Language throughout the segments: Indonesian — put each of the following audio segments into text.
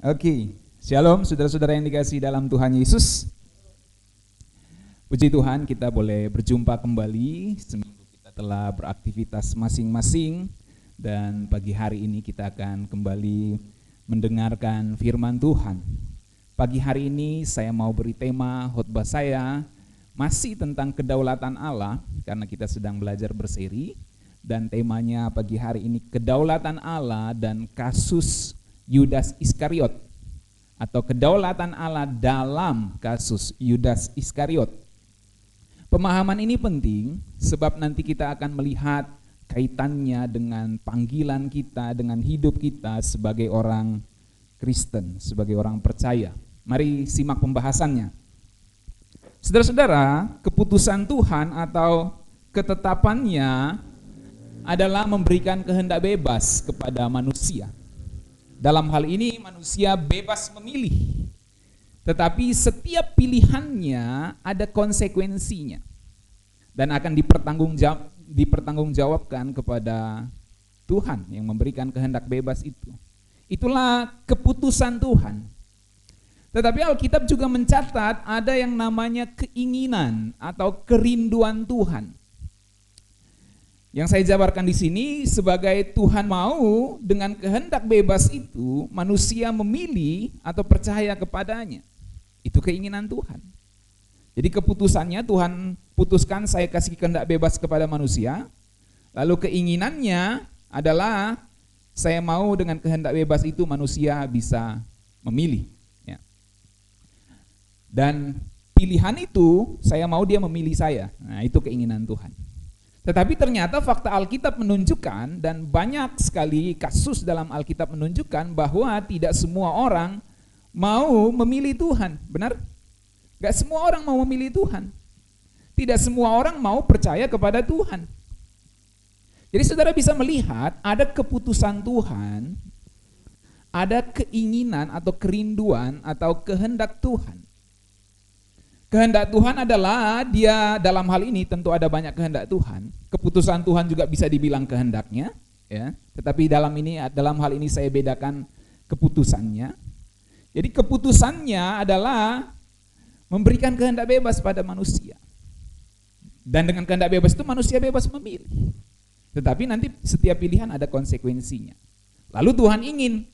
Oke, Shalom saudara-saudara yang dikasihi dalam Tuhan Yesus. Puji Tuhan, kita boleh berjumpa kembali. Seminggu kita telah beraktivitas masing-masing dan pagi hari ini kita akan kembali mendengarkan firman Tuhan. Pagi hari ini saya mau beri tema khotbah saya masih tentang kedaulatan Allah karena kita sedang belajar berseri, dan temanya pagi hari ini kedaulatan Allah dan kasus Yudas Iskariot, atau kedaulatan Allah dalam kasus Yudas Iskariot. Pemahaman ini penting sebab nanti kita akan melihat kaitannya dengan panggilan kita, dengan hidup kita sebagai orang Kristen, sebagai orang percaya. Mari simak pembahasannya. Saudara-saudara, keputusan Tuhan atau ketetapannya adalah memberikan kehendak bebas kepada manusia. Dalam hal ini manusia bebas memilih, tetapi setiap pilihannya ada konsekuensinya dan akan dipertanggungjawabkan kepada Tuhan yang memberikan kehendak bebas itu. Itulah keputusan Tuhan. Tetapi Alkitab juga mencatat ada yang namanya keinginan atau kerinduan Tuhan. Yang saya jabarkan di sini sebagai Tuhan mau dengan kehendak bebas itu manusia memilih atau percaya kepadanya. Itu keinginan Tuhan. Jadi keputusannya Tuhan putuskan saya kasih kehendak bebas kepada manusia. Lalu keinginannya adalah saya mau dengan kehendak bebas itu manusia bisa memilih. Ya. Dan pilihan itu saya mau dia memilih saya. Nah, itu keinginan Tuhan. Tetapi ternyata fakta Alkitab menunjukkan dan banyak sekali kasus dalam Alkitab menunjukkan bahwa tidak semua orang mau memilih Tuhan, benar? Gak semua orang mau memilih Tuhan. Tidak semua orang mau percaya kepada Tuhan. Jadi saudara bisa melihat ada keputusan Tuhan, ada keinginan atau kerinduan atau kehendak Tuhan. Kehendak Tuhan adalah dia dalam hal ini tentu ada banyak kehendak Tuhan. Keputusan Tuhan juga bisa dibilang kehendaknya, ya. Tetapi dalam hal ini saya bedakan keputusannya. Jadi keputusannya adalah memberikan kehendak bebas pada manusia. Dan dengan kehendak bebas itu manusia bebas memilih. Tetapi nanti setiap pilihan ada konsekuensinya. Lalu Tuhan ingin,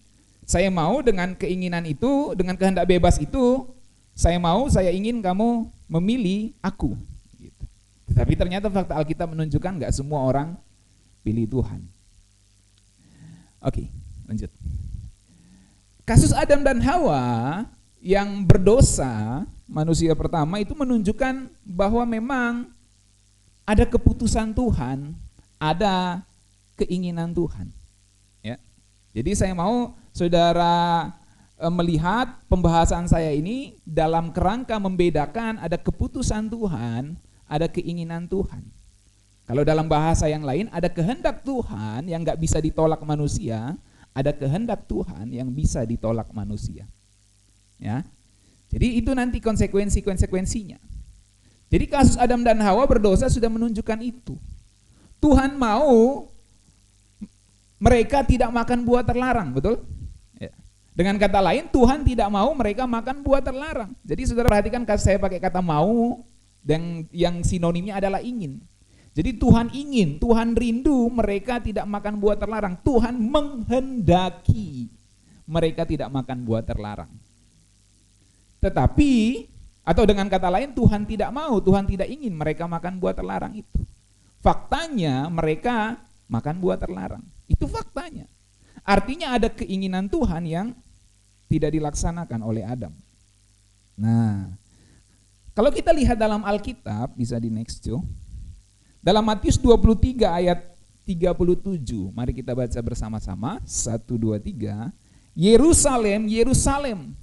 saya mau dengan keinginan itu, dengan kehendak bebas itu, saya ingin kamu memilih aku. Gitu. Tetapi ternyata fakta Alkitab menunjukkan gak semua orang pilih Tuhan. Oke, lanjut. Kasus Adam dan Hawa yang berdosa, manusia pertama itu menunjukkan bahwa memang ada keputusan Tuhan, ada keinginan Tuhan. Ya. Jadi saya mau saudara melihat pembahasan saya ini dalam kerangka membedakan ada keputusan Tuhan, ada keinginan Tuhan. Kalau dalam bahasa yang lain ada kehendak Tuhan yang gak bisa ditolak manusia, ada kehendak Tuhan yang bisa ditolak manusia. Ya, jadi itu nanti konsekuensinya. Jadi kasus Adam dan Hawa berdosa sudah menunjukkan itu. Tuhan mau mereka tidak makan buah terlarang, betul? Dengan kata lain, Tuhan tidak mau mereka makan buah terlarang. Jadi saudara perhatikan saya pakai kata mau dan yang sinonimnya adalah ingin. Jadi Tuhan ingin, Tuhan rindu mereka tidak makan buah terlarang. Tuhan menghendaki mereka tidak makan buah terlarang. Tetapi, atau dengan kata lain, Tuhan tidak mau, Tuhan tidak ingin mereka makan buah terlarang itu. Faktanya mereka makan buah terlarang. Itu faktanya. Artinya ada keinginan Tuhan yang tidak dilaksanakan oleh Adam. Nah, kalau kita lihat dalam Alkitab, bisa di next Joe. Dalam Matius 23 ayat 37, mari kita baca bersama-sama, 1, 2, 3. Yerusalem, Yerusalem,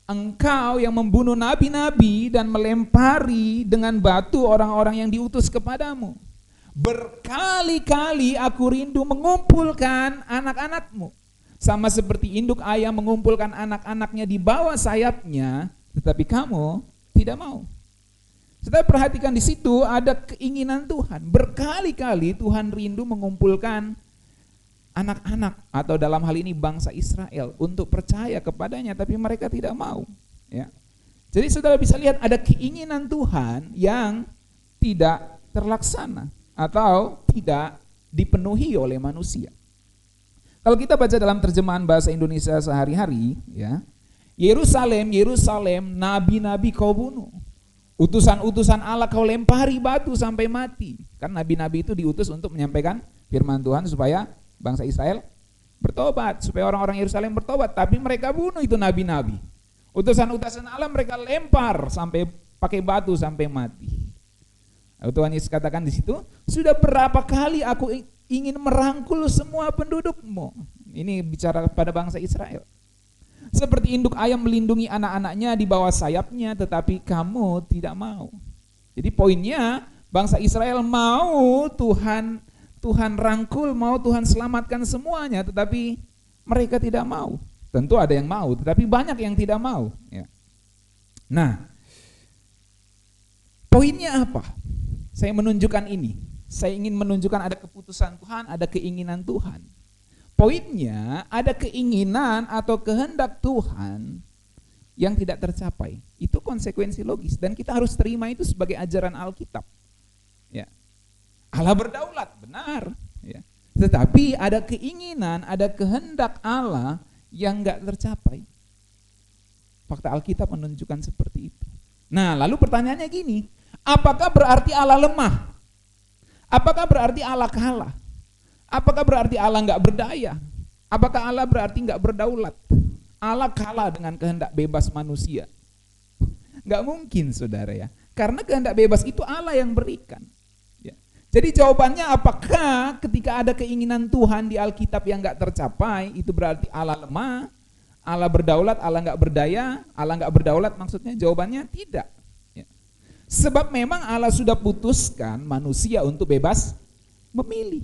engkau yang membunuh nabi-nabi dan melempari dengan batu orang-orang yang diutus kepadamu. Berkali-kali aku rindu mengumpulkan anak-anakmu, sama seperti induk ayam mengumpulkan anak-anaknya di bawah sayapnya, tetapi kamu tidak mau. Saudara perhatikan di situ ada keinginan Tuhan. Berkali-kali Tuhan rindu mengumpulkan anak-anak atau dalam hal ini bangsa Israel untuk percaya kepadanya, tapi mereka tidak mau. Ya. Jadi saudara bisa lihat ada keinginan Tuhan yang tidak terlaksana atau tidak dipenuhi oleh manusia. Kalau kita baca dalam terjemahan bahasa Indonesia sehari-hari, ya, Yerusalem, Yerusalem, nabi-nabi kau bunuh. Utusan-utusan Allah kau lempari batu sampai mati. Kan nabi-nabi itu diutus untuk menyampaikan firman Tuhan supaya bangsa Israel bertobat, supaya orang-orang Yerusalem bertobat, tapi mereka bunuh itu nabi-nabi. Utusan-utusan Allah mereka lempar sampai pakai batu sampai mati. Lalu Tuhan Yesus katakan di situ, sudah berapa kali aku ingin merangkul semua pendudukmu. Ini bicara pada bangsa Israel. Seperti induk ayam melindungi anak-anaknya di bawah sayapnya, tetapi kamu tidak mau. Jadi poinnya bangsa Israel mau Tuhan rangkul, mau Tuhan selamatkan semuanya, tetapi mereka tidak mau. Tentu ada yang mau, tetapi banyak yang tidak mau. Ya. Nah, poinnya apa? Saya menunjukkan ini. Saya ingin menunjukkan ada keputusan Tuhan, ada keinginan Tuhan. Poinnya ada keinginan atau kehendak Tuhan yang tidak tercapai. Itu konsekuensi logis dan kita harus terima itu sebagai ajaran Alkitab. Ya. Allah berdaulat, benar. Ya. Tetapi ada keinginan, ada kehendak Allah yang enggak tercapai. Fakta Alkitab menunjukkan seperti itu. Nah, lalu pertanyaannya gini, apakah berarti Allah lemah? Apakah berarti Allah kalah? Apakah berarti Allah enggak berdaya? Apakah Allah berarti enggak berdaulat? Allah kalah dengan kehendak bebas manusia? Enggak mungkin, saudara ya. Karena kehendak bebas itu Allah yang berikan. Ya. Jadi jawabannya apakah ketika ada keinginan Tuhan di Alkitab yang enggak tercapai, itu berarti Allah lemah, Allah berdaulat, Allah enggak berdaya, Allah enggak berdaulat, maksudnya jawabannya tidak. Ya. Sebab memang Allah sudah putuskan manusia untuk bebas memilih.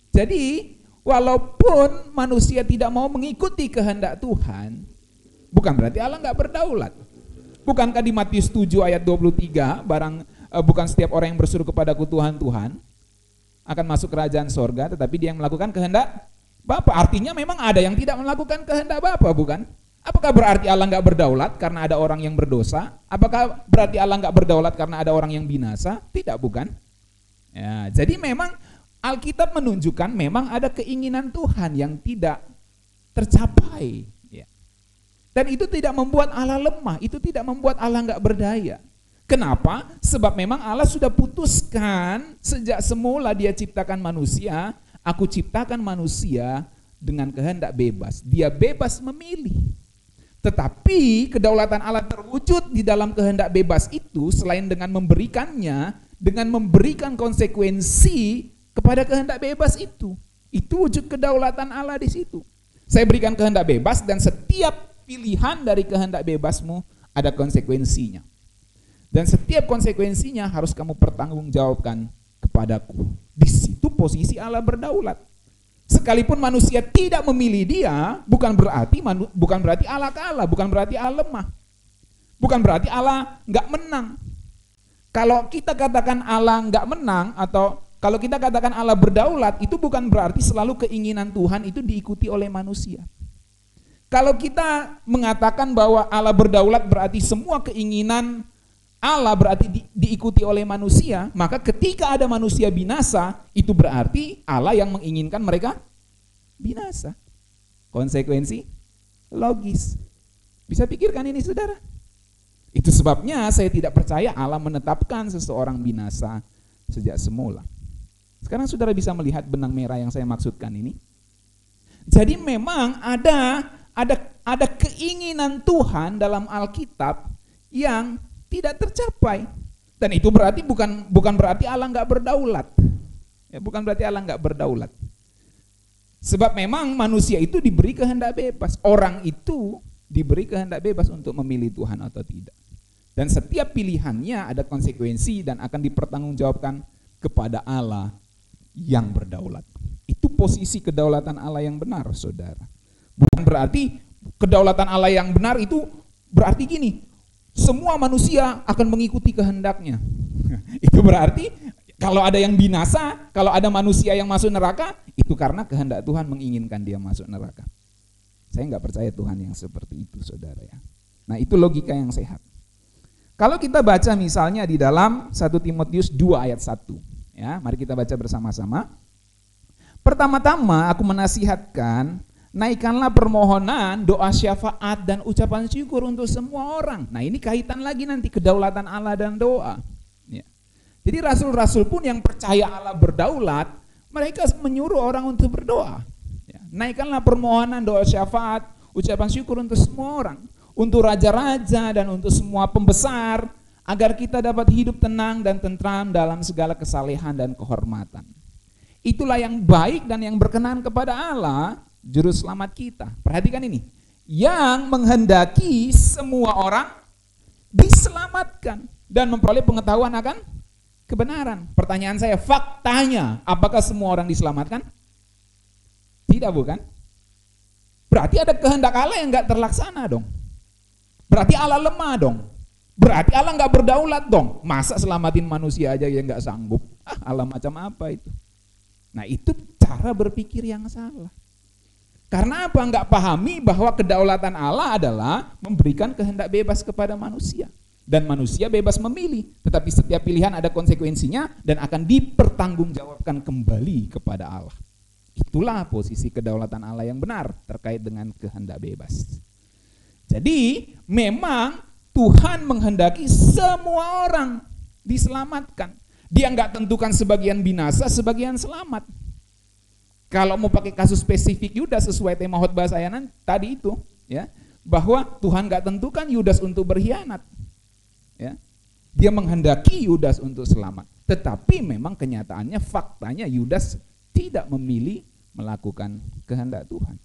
Jadi walaupun manusia tidak mau mengikuti kehendak Tuhan, bukan berarti Allah enggak berdaulat. Bukankah di Matius 7 ayat 23, bukan setiap orang yang berseru kepadaku Tuhan, Tuhan akan masuk kerajaan sorga, tetapi dia yang melakukan kehendak Bapa. Artinya memang ada yang tidak melakukan kehendak Bapa, bukan? Apakah berarti Allah enggak berdaulat karena ada orang yang berdosa? Apakah berarti Allah enggak berdaulat karena ada orang yang binasa? Tidak, bukan? Ya, jadi memang Alkitab menunjukkan memang ada keinginan Tuhan yang tidak tercapai. Ya. Dan itu tidak membuat Allah lemah, itu tidak membuat Allah enggak berdaya. Kenapa? Sebab memang Allah sudah putuskan sejak semula dia ciptakan manusia, aku ciptakan manusia dengan kehendak bebas. Dia bebas memilih. Tetapi kedaulatan Allah terwujud di dalam kehendak bebas itu selain dengan memberikannya, dengan memberikan konsekuensi kepada kehendak bebas itu. Itu wujud kedaulatan Allah di situ. Saya berikan kehendak bebas dan setiap pilihan dari kehendak bebasmu ada konsekuensinya. Dan setiap konsekuensinya harus kamu pertanggungjawabkan kepadaku. Di situ posisi Allah berdaulat. Sekalipun manusia tidak memilih dia, bukan berarti Allah kalah, bukan berarti Allah lemah. Bukan berarti Allah enggak menang. Kalau kita katakan Allah enggak menang atau kalau kita katakan Allah berdaulat, itu bukan berarti selalu keinginan Tuhan itu diikuti oleh manusia. Kalau kita mengatakan bahwa Allah berdaulat berarti semua keinginan Allah berarti diikuti oleh manusia, maka ketika ada manusia binasa, itu berarti Allah yang menginginkan mereka binasa. Konsekuensi logis. Bisa pikirkan ini, saudara? Itu sebabnya saya tidak percaya Allah menetapkan seseorang binasa sejak semula. Sekarang saudara bisa melihat benang merah yang saya maksudkan ini. Jadi memang ada keinginan Tuhan dalam Alkitab yang tidak tercapai. Dan itu berarti bukan berarti Allah enggak berdaulat. Ya, bukan berarti Allah enggak berdaulat. Sebab memang manusia itu diberi kehendak bebas. Orang itu diberi kehendak bebas untuk memilih Tuhan atau tidak. Dan setiap pilihannya ada konsekuensi dan akan dipertanggungjawabkan kepada Allah yang berdaulat. Itu posisi kedaulatan Allah yang benar, saudara. Bukan berarti kedaulatan Allah yang benar itu berarti gini, semua manusia akan mengikuti kehendaknya. Itu berarti Kalau ada yang binasa, kalau ada manusia yang masuk neraka, itu karena kehendak Tuhan menginginkan dia masuk neraka. Saya nggak percaya Tuhan yang seperti itu, saudara ya. Nah, itu logika yang sehat. Kalau kita baca misalnya di dalam 1 Timotius 2 ayat 1, ya, mari kita baca bersama-sama. Pertama-tama aku menasihatkan, naikkanlah permohonan, doa syafaat dan ucapan syukur untuk semua orang. Nah, ini kaitan lagi nanti kedaulatan Allah dan doa. Ya. Jadi rasul-rasul pun yang percaya Allah berdaulat, mereka menyuruh orang untuk berdoa. Ya. Naikkanlah permohonan, doa syafaat, ucapan syukur untuk semua orang, untuk raja-raja dan untuk semua pembesar, agar kita dapat hidup tenang dan tentram dalam segala kesalehan dan kehormatan. Itulah yang baik dan yang berkenan kepada Allah, juru selamat kita. Perhatikan ini, yang menghendaki semua orang diselamatkan dan memperoleh pengetahuan akan kebenaran. Pertanyaan saya, faktanya, apakah semua orang diselamatkan? Tidak, bukan? Berarti ada kehendak Allah yang gak terlaksana dong. Berarti Allah lemah dong. Berarti Allah gak berdaulat dong. Masa selamatin manusia aja yang gak sanggup? Allah macam apa itu? Nah, itu cara berpikir yang salah. Karena apa? Gak pahami bahwa kedaulatan Allah adalah memberikan kehendak bebas kepada manusia. Dan manusia bebas memilih, tetapi setiap pilihan ada konsekuensinya dan akan dipertanggungjawabkan kembali kepada Allah. Itulah posisi kedaulatan Allah yang benar terkait dengan kehendak bebas. Jadi memang Tuhan menghendaki semua orang diselamatkan. Dia nggak tentukan sebagian binasa, sebagian selamat. Kalau mau pakai kasus spesifik Yudas sesuai tema khotbah saya tadi itu, ya, bahwa Tuhan nggak tentukan Yudas untuk berkhianat. Ya, dia menghendaki Yudas untuk selamat, tetapi memang kenyataannya, faktanya Yudas tidak memilih melakukan kehendak Tuhan.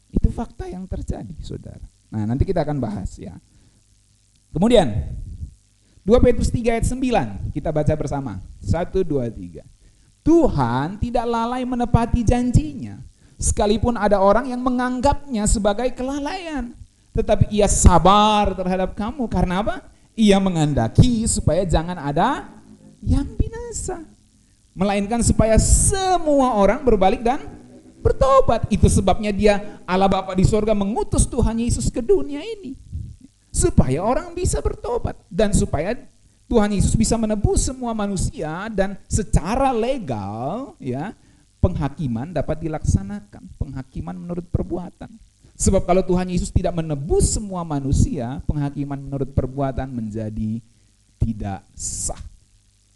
Itu fakta yang terjadi, saudara. Nah, nanti kita akan bahas ya. Kemudian 2 Petrus 3 ayat 9 kita baca bersama. 1, 2, 3. Tuhan tidak lalai menepati janjinya, sekalipun ada orang yang menganggapnya sebagai kelalaian, tetapi ia sabar terhadap kamu. Karena apa? Ia menghendaki supaya jangan ada yang binasa, melainkan supaya semua orang berbalik dan bertobat. Itu sebabnya dia, Allah Bapa di sorga, mengutus Tuhan Yesus ke dunia ini supaya orang bisa bertobat dan supaya Tuhan Yesus bisa menebus semua manusia, dan secara legal ya, penghakiman dapat dilaksanakan, penghakiman menurut perbuatan. Sebab kalau Tuhan Yesus tidak menebus semua manusia, penghakiman menurut perbuatan menjadi tidak sah.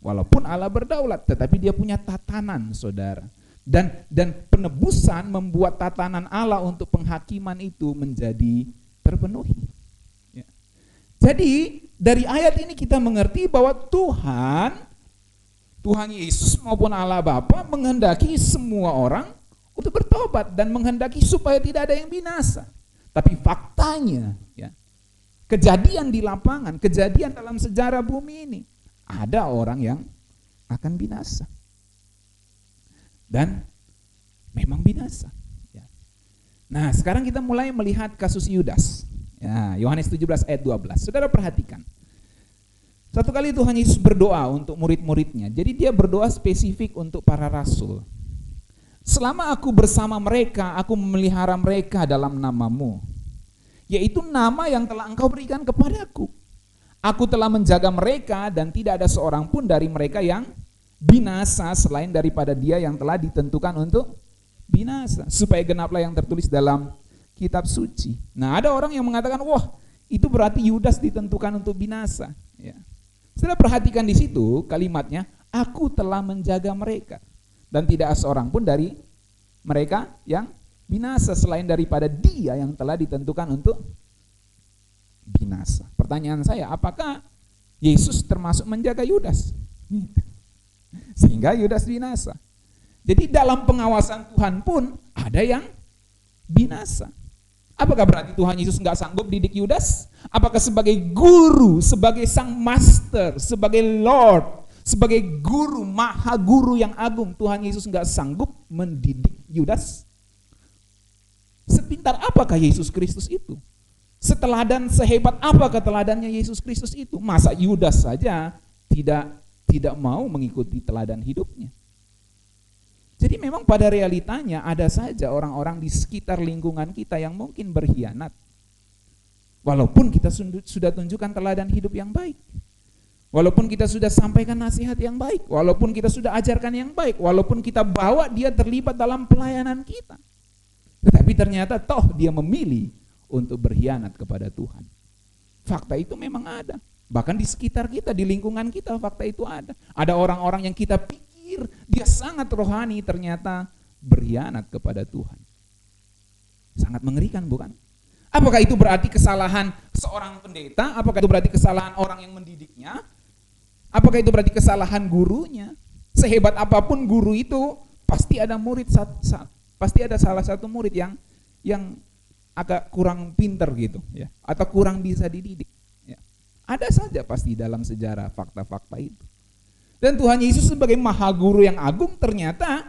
Walaupun Allah berdaulat, tetapi dia punya tatanan, saudara. Dan penebusan membuat tatanan Allah untuk penghakiman itu menjadi terpenuhi. Ya. Jadi dari ayat ini kita mengerti bahwa Tuhan Yesus maupun Allah Bapa menghendaki semua orang untuk bertobat dan menghendaki supaya tidak ada yang binasa. Tapi faktanya, ya, kejadian di lapangan, kejadian dalam sejarah bumi ini, ada orang yang akan binasa. Dan memang binasa. Ya. Nah, sekarang kita mulai melihat kasus Yudas. Ya, Yohanes 17 ayat 12. Saudara perhatikan. Satu kali Tuhan Yesus berdoa untuk murid-muridnya. Jadi dia berdoa spesifik untuk para rasul. Selama aku bersama mereka, aku memelihara mereka dalam namamu, yaitu nama yang telah engkau berikan kepadaku. Aku telah menjaga mereka dan tidak ada seorang pun dari mereka yang binasa selain daripada dia yang telah ditentukan untuk binasa, supaya genaplah yang tertulis dalam kitab suci. Nah, ada orang yang mengatakan, wah, itu berarti Yudas ditentukan untuk binasa. Ya. Setelah perhatikan di situ kalimatnya, aku telah menjaga mereka dan tidak seorang pun dari mereka yang binasa selain daripada dia yang telah ditentukan untuk binasa. Pertanyaan saya, apakah Yesus termasuk menjaga Yudas? Sehingga Yudas binasa. Jadi dalam pengawasan Tuhan pun ada yang binasa. Apakah berarti Tuhan Yesus nggak sanggup didik Yudas? Apakah sebagai guru, sebagai sang master, sebagai Lord, sebagai guru, maha guru yang agung, Tuhan Yesus nggak sanggup mendidik Yudas? Sepintar apakah Yesus Kristus itu? Seteladan, sehebat apa keteladannya Yesus Kristus itu? Masa Yudas saja tidak tidak mau mengikuti teladan hidupnya. Jadi memang pada realitanya ada saja orang-orang di sekitar lingkungan kita yang mungkin berkhianat. Walaupun kita sudah tunjukkan teladan hidup yang baik. Walaupun kita sudah sampaikan nasihat yang baik. Walaupun kita sudah ajarkan yang baik. Walaupun kita bawa dia terlibat dalam pelayanan kita. Tetapi ternyata toh dia memilih untuk berkhianat kepada Tuhan. Fakta itu memang ada. Bahkan di sekitar kita, di lingkungan kita fakta itu ada. Ada orang-orang yang kita pikir dia sangat rohani, ternyata berkhianat kepada Tuhan. Sangat mengerikan, bukan? Apakah itu berarti kesalahan seorang pendeta? Apakah itu berarti kesalahan orang yang mendidiknya? Apakah itu berarti kesalahan gurunya? Sehebat apapun guru itu, pasti ada pasti ada salah satu murid yang agak kurang pinter gitu, ya, atau kurang bisa dididik. Ya. Ada saja pasti dalam sejarah fakta-fakta itu. Dan Tuhan Yesus sebagai maha guru yang agung ternyata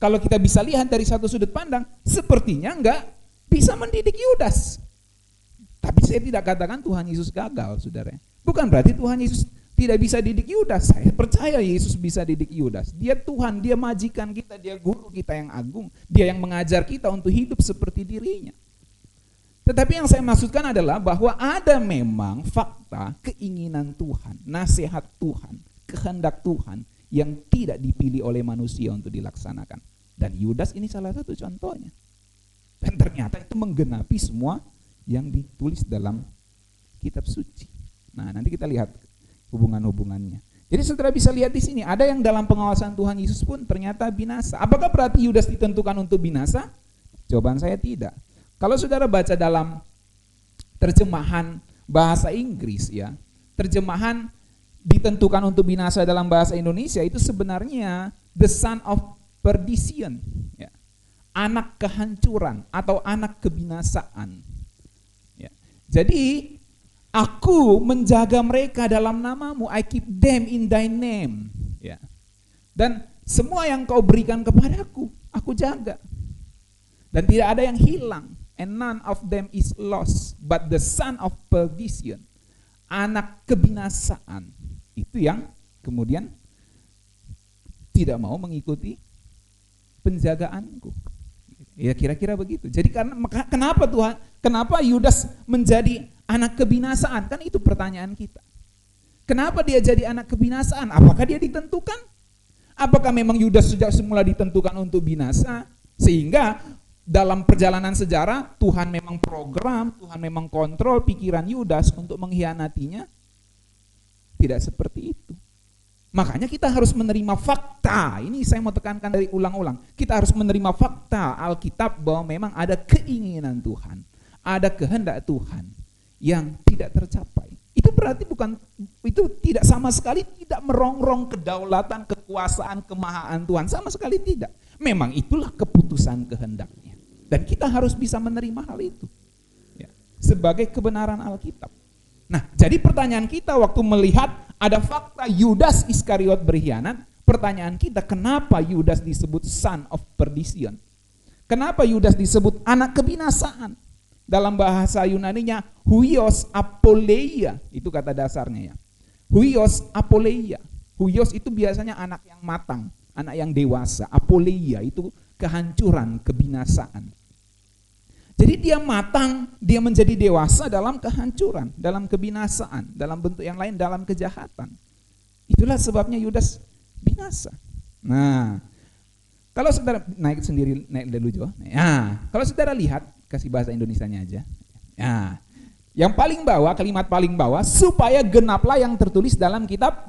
kalau kita bisa lihat dari satu sudut pandang sepertinya enggak bisa mendidik Yudas. Tapi saya tidak katakan Tuhan Yesus gagal, saudara. Bukan berarti Tuhan Yesus tidak bisa didik Yudas. Saya percaya Yesus bisa didik Yudas. Dia Tuhan, dia majikan kita, dia guru kita yang agung. Dia yang mengajar kita untuk hidup seperti dirinya. Tetapi yang saya maksudkan adalah bahwa ada memang fakta keinginan Tuhan, nasihat Tuhan, kehendak Tuhan yang tidak dipilih oleh manusia untuk dilaksanakan. Dan Yudas ini salah satu contohnya. Dan ternyata itu menggenapi semua yang ditulis dalam kitab suci. Nah, nanti kita lihat hubungan-hubungannya. Jadi saudara bisa lihat di sini, ada yang dalam pengawasan Tuhan Yesus pun ternyata binasa. Apakah berarti Yudas ditentukan untuk binasa? Jawaban saya tidak. Kalau saudara baca dalam terjemahan bahasa Inggris, ya, terjemahan ditentukan untuk binasa dalam bahasa Indonesia itu sebenarnya the son of perdition, ya. Anak kehancuran atau anak kebinasaan. Ya. Jadi aku menjaga mereka dalam namamu, I keep them in thy name. Ya. Dan semua yang kau berikan kepadaku, aku jaga. Dan tidak ada yang hilang. And none of them is lost, but the son of perdition, anak kebinasaan. Itu yang kemudian tidak mau mengikuti penjagaanku. Ya kira-kira begitu. Jadi kenapa Yudas menjadi anak kebinasaan? Kan itu pertanyaan kita. Kenapa dia jadi anak kebinasaan? Apakah dia ditentukan? Apakah memang Yudas sejak semula ditentukan untuk binasa? Sehingga dalam perjalanan sejarah Tuhan memang program, Tuhan memang kontrol pikiran Yudas untuk mengkhianatinya? Tidak seperti itu. Makanya kita harus menerima fakta. Ini saya mau tekankan dari ulang-ulang. Kita harus menerima fakta Alkitab bahwa memang ada keinginan Tuhan, ada kehendak Tuhan yang tidak tercapai. Itu berarti itu tidak sama sekali tidak merongrong kedaulatan, kekuasaan, kemahaan Tuhan, sama sekali tidak. Memang itulah keputusan kehendaknya. Dan kita harus bisa menerima hal itu. Ya, sebagai kebenaran Alkitab. Nah, jadi pertanyaan kita waktu melihat ada fakta Yudas Iskariot berkhianat, pertanyaan kita, kenapa Yudas disebut son of perdition? Kenapa Yudas disebut anak kebinasaan? Dalam bahasa Yunaninya huios apoleia, itu kata dasarnya ya. Huios apoleia. Huios itu biasanya anak yang matang, anak yang dewasa. Apoleia itu kehancuran, kebinasaan. Jadi dia matang, dia menjadi dewasa dalam kehancuran, dalam kebinasaan, dalam bentuk yang lain, dalam kejahatan. Itulah sebabnya Yudas binasa. Nah, kalau saudara naik dulu Jo. Nah, kalau saudara lihat, kasih bahasa Indonesianya aja. Nah, yang paling bawah, kalimat paling bawah, supaya genaplah yang tertulis dalam kitab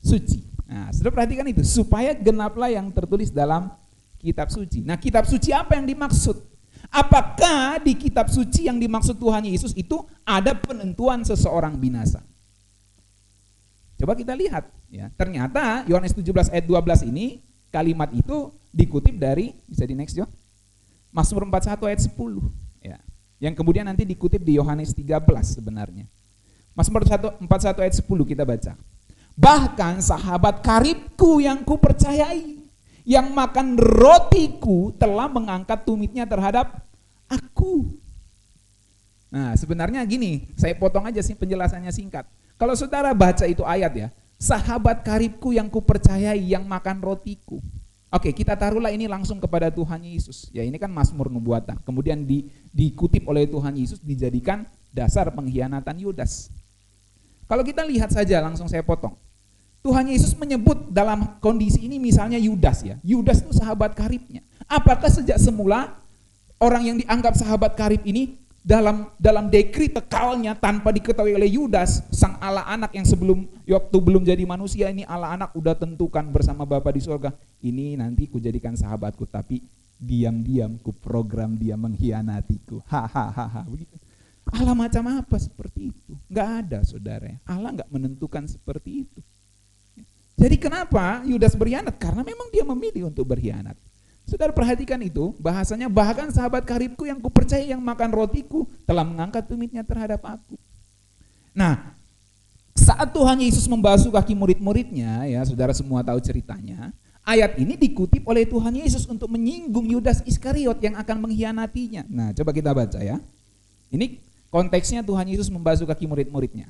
suci. Nah, saudara perhatikan itu, supaya genaplah yang tertulis dalam kitab suci. Nah, kitab suci apa yang dimaksud? Apakah di kitab suci yang dimaksud Tuhan Yesus itu ada penentuan seseorang binasa? Coba kita lihat ya. Ternyata Yohanes 17 ayat 12 ini kalimat itu dikutip dari, bisa di next Jo, Mazmur 41 ayat 10 ya. Yang kemudian nanti dikutip di Yohanes 13 sebenarnya. Mazmur 41 ayat 10 kita baca. Bahkan sahabat karibku yang kupercayai, yang makan rotiku telah mengangkat tumitnya terhadap aku. Nah, sebenarnya gini, saya potong aja sih penjelasannya singkat. Kalau saudara baca itu ayat ya, sahabat karibku yang kupercayai yang makan rotiku. Oke, kita taruhlah ini langsung kepada Tuhan Yesus. Ya, ini kan Mazmur nubuatan. Kemudian dikutip oleh Tuhan Yesus, dijadikan dasar pengkhianatan Yudas. Kalau kita lihat saja, langsung saya potong. Tuhan Yesus menyebut dalam kondisi ini misalnya Yudas ya. Yudas itu sahabat karibnya. Apakah sejak semula orang yang dianggap sahabat karib ini dalam dekrit kekalnya tanpa diketahui oleh Yudas, sang Allah anak yang waktu belum jadi manusia ini, Allah anak udah tentukan bersama Bapa di surga, ini nanti ku jadikan sahabatku, tapi diam-diam ku program dia mengkhianatiku. Hahaha, begitu. Allah macam apa seperti itu? Nggak ada, saudara. Allah nggak menentukan seperti itu. Jadi kenapa Yudas berkhianat? Karena memang dia memilih untuk berkhianat. Saudara perhatikan itu, bahasanya bahkan sahabat karibku yang kupercaya yang makan rotiku telah mengangkat tumitnya terhadap aku. Nah, saat Tuhan Yesus membasuh kaki murid-muridnya, ya saudara semua tahu ceritanya, ayat ini dikutip oleh Tuhan Yesus untuk menyinggung Yudas Iskariot yang akan mengkhianatinya. Nah, coba kita baca ya. Ini konteksnya Tuhan Yesus membasuh kaki murid-muridnya.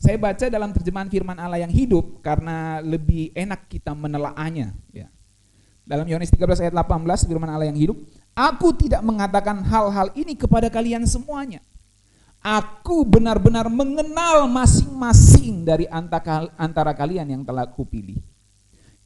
Saya baca dalam terjemahan firman Allah yang hidup karena lebih enak kita menelaahnya, ya. Dalam Yohanes 13 ayat 18 firman Allah yang hidup, aku tidak mengatakan hal-hal ini kepada kalian semuanya. Aku benar-benar mengenal masing-masing dari antara kalian yang telah kupilih.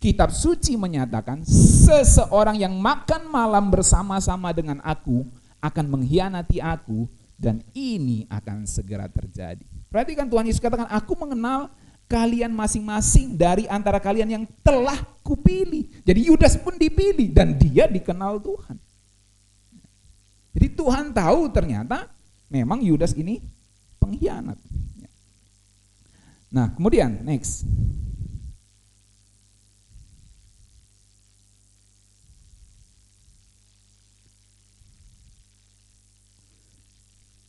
Kitab suci menyatakan seseorang yang makan malam bersama-sama dengan aku akan mengkhianati aku dan ini akan segera terjadi. Perhatikan Tuhan Yesus katakan, aku mengenal kalian masing-masing dari antara kalian yang telah kupilih. Jadi Yudas pun dipilih dan dia dikenal Tuhan. Jadi Tuhan tahu ternyata memang Yudas ini pengkhianat. Nah, kemudian next.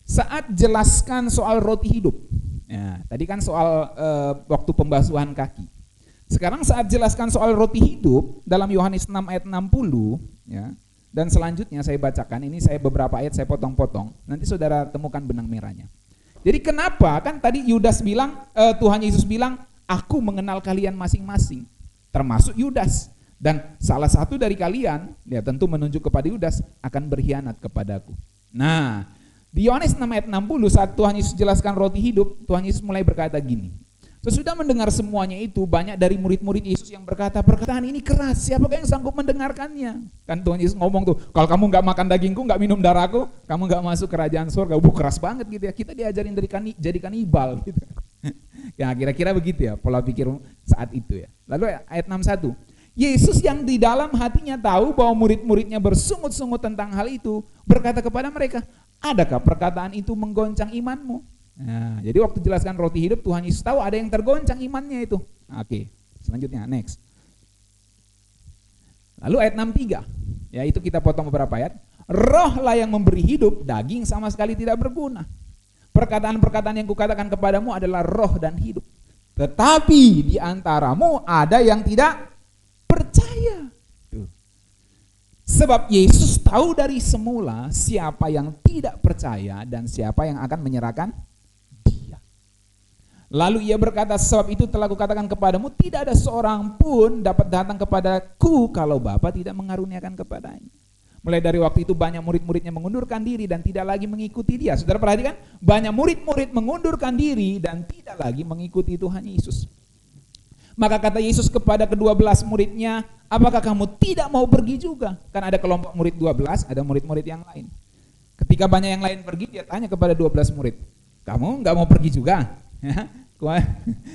Saat jelaskan soal roti hidup. Ya, tadi kan soal waktu pembasuhan kaki. Sekarang saat jelaskan soal roti hidup dalam Yohanes 6 ayat 60 ya. Dan selanjutnya saya bacakan, ini saya beberapa ayat saya potong-potong. Nanti saudara temukan benang merahnya. Jadi kenapa kan tadi Yudas bilang, Tuhan Yesus bilang, aku mengenal kalian masing-masing, termasuk Yudas. Dan salah satu dari kalian, ya tentu menunjuk kepada Yudas, akan berkhianat kepadaku. Nah, di Yohanes 6 ayat 60 saat Tuhan Yesus jelaskan roti hidup, Tuhan Yesus mulai berkata gini. Sesudah mendengar semuanya itu, banyak dari murid-murid Yesus yang berkata, perkataan ini keras, siapakah yang sanggup mendengarkannya? Kan Tuhan Yesus ngomong tuh, kalau kamu gak makan dagingku, gak minum darahku, kamu gak masuk kerajaan surga. Keras banget gitu ya, kita diajarin dari jadi kanibal gitu. Ya kira-kira begitu ya pola pikir saat itu ya. Lalu ayat 61, Yesus yang di dalam hatinya tahu bahwa murid-muridnya bersungut-sungut tentang hal itu, berkata kepada mereka, adakah perkataan itu menggoncang imanmu? Nah, jadi waktu jelaskan roti hidup, Tuhan Yesus tahu ada yang tergoncang imannya itu. Oke, selanjutnya next. Lalu ayat 63, ya itu kita potong beberapa ayat. Rohlah yang memberi hidup, daging sama sekali tidak berguna. Perkataan-perkataan yang kukatakan kepadamu adalah roh dan hidup. Tetapi di antaramu ada yang tidak percaya. Tuh. Sebab Yesus tahu dari semula siapa yang tidak percaya dan siapa yang akan menyerahkan dia. Lalu ia berkata, sebab itu telah kukatakan kepadamu, tidak ada seorang pun dapat datang kepadaku kalau Bapa tidak mengaruniakan kepadanya. Mulai dari waktu itu banyak murid-muridnya mengundurkan diri dan tidak lagi mengikuti dia. Saudara perhatikan, banyak murid-murid mengundurkan diri dan tidak lagi mengikuti Tuhan Yesus. Maka kata Yesus kepada ke-12 muridnya, apakah kamu tidak mau pergi juga? Kan ada kelompok murid 12, ada murid-murid yang lain. Ketika banyak yang lain pergi, dia tanya kepada 12 murid, kamu nggak mau pergi juga?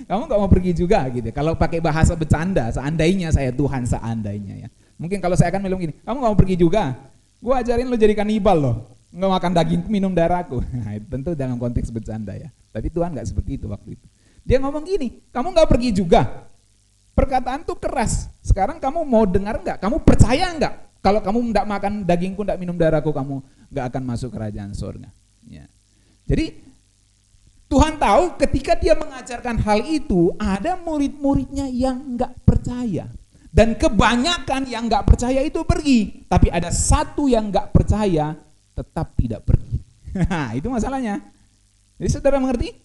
Kamu nggak mau pergi juga gitu. Kalau pakai bahasa bercanda, seandainya saya Tuhan, seandainya ya. Mungkin kalau saya akan bilang gini, kamu gak mau pergi juga? Gue ajarin lo jadi kanibal loh, gak makan daging, minum darahku. Nah, tentu dalam konteks bercanda ya. Tapi Tuhan gak seperti itu waktu itu. Dia ngomong gini, kamu gak pergi juga? Perkataan tuh keras. Sekarang kamu mau dengar gak? Kamu percaya gak? Kalau kamu gak makan dagingku, gak minum darahku, kamu gak akan masuk kerajaan surga. Ya. Jadi Tuhan tahu ketika dia mengajarkan hal itu, ada murid-muridnya yang gak percaya. Dan kebanyakan yang gak percaya itu pergi. Tapi ada satu yang gak percaya tetap tidak pergi. Itu masalahnya. Jadi saudara mengerti?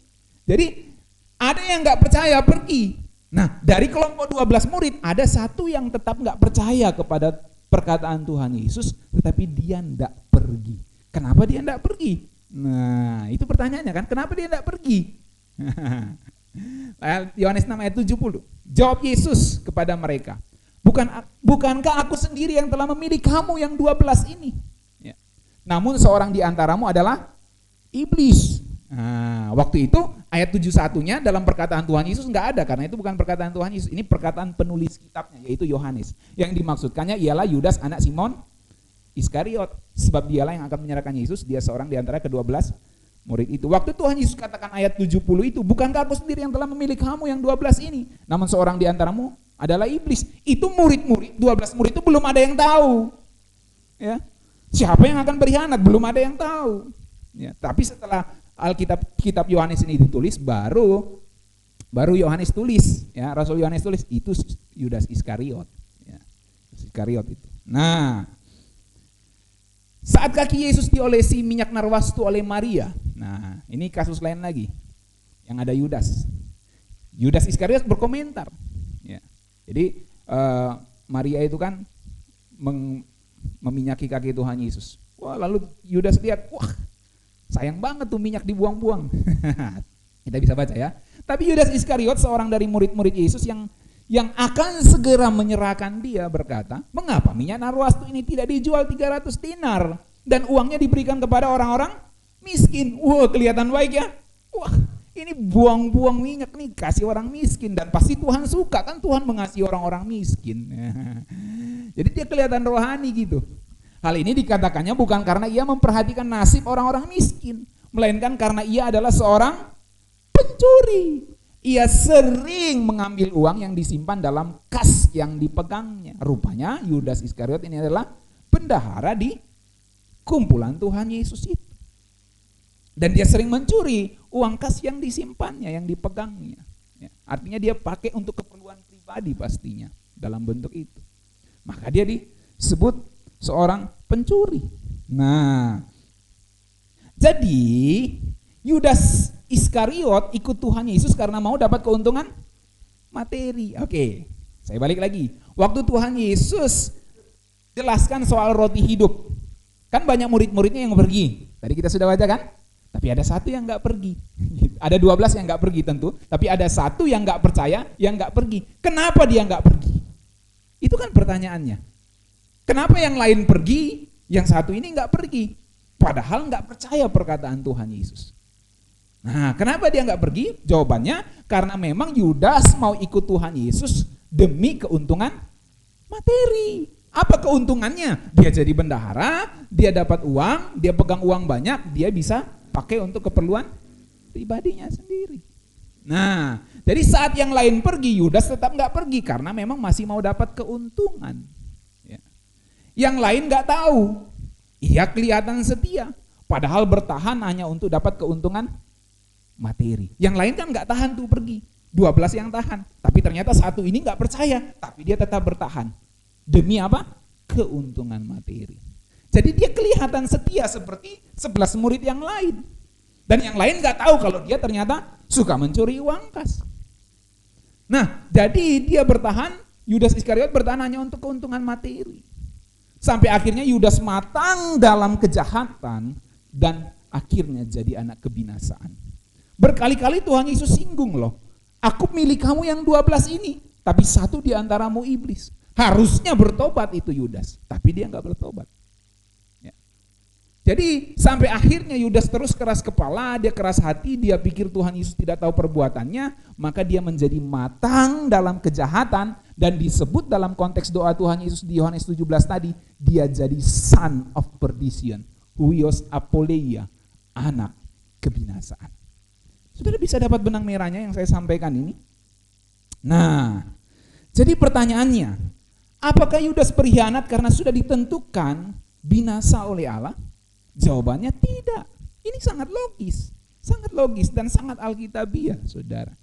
Jadi ada yang gak percaya pergi. Nah, dari kelompok 12 murid ada satu yang tetap nggak percaya kepada perkataan Tuhan Yesus, tetapi dia nggak pergi. Kenapa dia nggak pergi? Nah, itu pertanyaannya kan, kenapa dia nggak pergi? Yohanes 6 ayat 70. Jawab Yesus kepada mereka, bukankah aku sendiri yang telah memilih kamu yang 12 ini? Ya. Namun seorang di antaramu adalah iblis. Nah, waktu itu ayat 71-nya dalam perkataan Tuhan Yesus nggak ada, karena itu bukan perkataan Tuhan Yesus, ini perkataan penulis kitabnya, yaitu Yohanes. Yang dimaksudkannya ialah Yudas anak Simon Iskariot, sebab dialah yang akan menyerahkan Yesus, dia seorang di antara ke-12 murid itu. Waktu Tuhan Yesus katakan ayat 70 itu, bukankah aku sendiri yang telah memilih kamu yang 12 ini? Namun seorang di antaramu adalah iblis. Itu murid-murid, 12 murid itu belum ada yang tahu. Ya. Siapa yang akan berkhianat? Belum ada yang tahu. Ya, tapi setelah kitab Yohanes ini ditulis, baru Yohanes tulis, ya, Rasul Yohanes tulis itu Yudas Iskariot, ya, Iskariot itu. Nah, saat kaki Yesus diolesi minyak narwastu oleh Maria, nah ini kasus lain lagi, yang ada Yudas Iskariot berkomentar, ya. Jadi Maria itu kan meminyaki kaki Tuhan Yesus. Wah, lalu Yudas lihat, wah, sayang banget tuh minyak dibuang-buang. Kita bisa baca ya. Tapi Yudas Iskariot, seorang dari murid-murid Yesus yang akan segera menyerahkan dia, berkata, mengapa minyak narwastu ini tidak dijual 300 dinar dan uangnya diberikan kepada orang-orang miskin? Wah, kelihatan baik ya. Wah, ini buang-buang minyak nih, kasih orang miskin, dan pasti Tuhan suka kan, Tuhan mengasihi orang-orang miskin. Jadi dia kelihatan rohani gitu. Hal ini dikatakannya bukan karena ia memperhatikan nasib orang-orang miskin, melainkan karena ia adalah seorang pencuri. Ia sering mengambil uang yang disimpan dalam kas yang dipegangnya. Rupanya Yudas Iskariot ini adalah bendahara di kumpulan Tuhan Yesus itu. Dan dia sering mencuri uang kas yang disimpannya, yang dipegangnya. Ya, artinya dia pakai untuk keperluan pribadi pastinya dalam bentuk itu. Maka dia disebut seorang pencuri. Nah, jadi Yudas Iskariot ikut Tuhan Yesus karena mau dapat keuntungan materi. Oke, saya balik lagi. Waktu Tuhan Yesus jelaskan soal roti hidup, kan banyak murid-muridnya yang pergi. Tadi kita sudah baca kan? Tapi ada satu yang nggak pergi. Ada 12 yang nggak pergi tentu, tapi ada satu yang nggak percaya, yang nggak pergi. Kenapa dia nggak pergi? Itu kan pertanyaannya. Kenapa yang lain pergi, yang satu ini nggak pergi? Padahal nggak percaya perkataan Tuhan Yesus. Nah, kenapa dia nggak pergi? Jawabannya karena memang Yudas mau ikut Tuhan Yesus demi keuntungan materi. Apa keuntungannya? Dia jadi bendahara, dia dapat uang, dia pegang uang banyak, dia bisa pakai untuk keperluan pribadinya sendiri. Nah, jadi saat yang lain pergi, Yudas tetap nggak pergi karena memang masih mau dapat keuntungan. Yang lain nggak tahu, ia kelihatan setia, padahal bertahan hanya untuk dapat keuntungan materi. Yang lain kan nggak tahan tuh pergi, 12 yang tahan, tapi ternyata satu ini nggak percaya, tapi dia tetap bertahan. Demi apa? Keuntungan materi. Jadi dia kelihatan setia seperti 11 murid yang lain. Dan yang lain nggak tahu kalau dia ternyata suka mencuri uang kas. Nah, jadi dia bertahan, Yudas Iskariot bertahan hanya untuk keuntungan materi. Sampai akhirnya Yudas matang dalam kejahatan dan akhirnya jadi anak kebinasaan. Berkali-kali Tuhan Yesus singgung loh. Aku milih kamu yang 12 ini, tapi satu di antaramu iblis. Harusnya bertobat itu Yudas, tapi dia nggak bertobat. Ya. Jadi sampai akhirnya Yudas terus keras kepala, dia keras hati, dia pikir Tuhan Yesus tidak tahu perbuatannya, maka dia menjadi matang dalam kejahatan. Dan disebut dalam konteks doa Tuhan Yesus di Yohanes 17 tadi, dia jadi son of perdition, huios apoleia, anak kebinasaan. Saudara bisa dapat benang merahnya yang saya sampaikan ini? Nah, jadi pertanyaannya, apakah Yudas berkhianat karena sudah ditentukan binasa oleh Allah? Jawabannya tidak. Ini sangat logis dan sangat alkitabiah, saudara.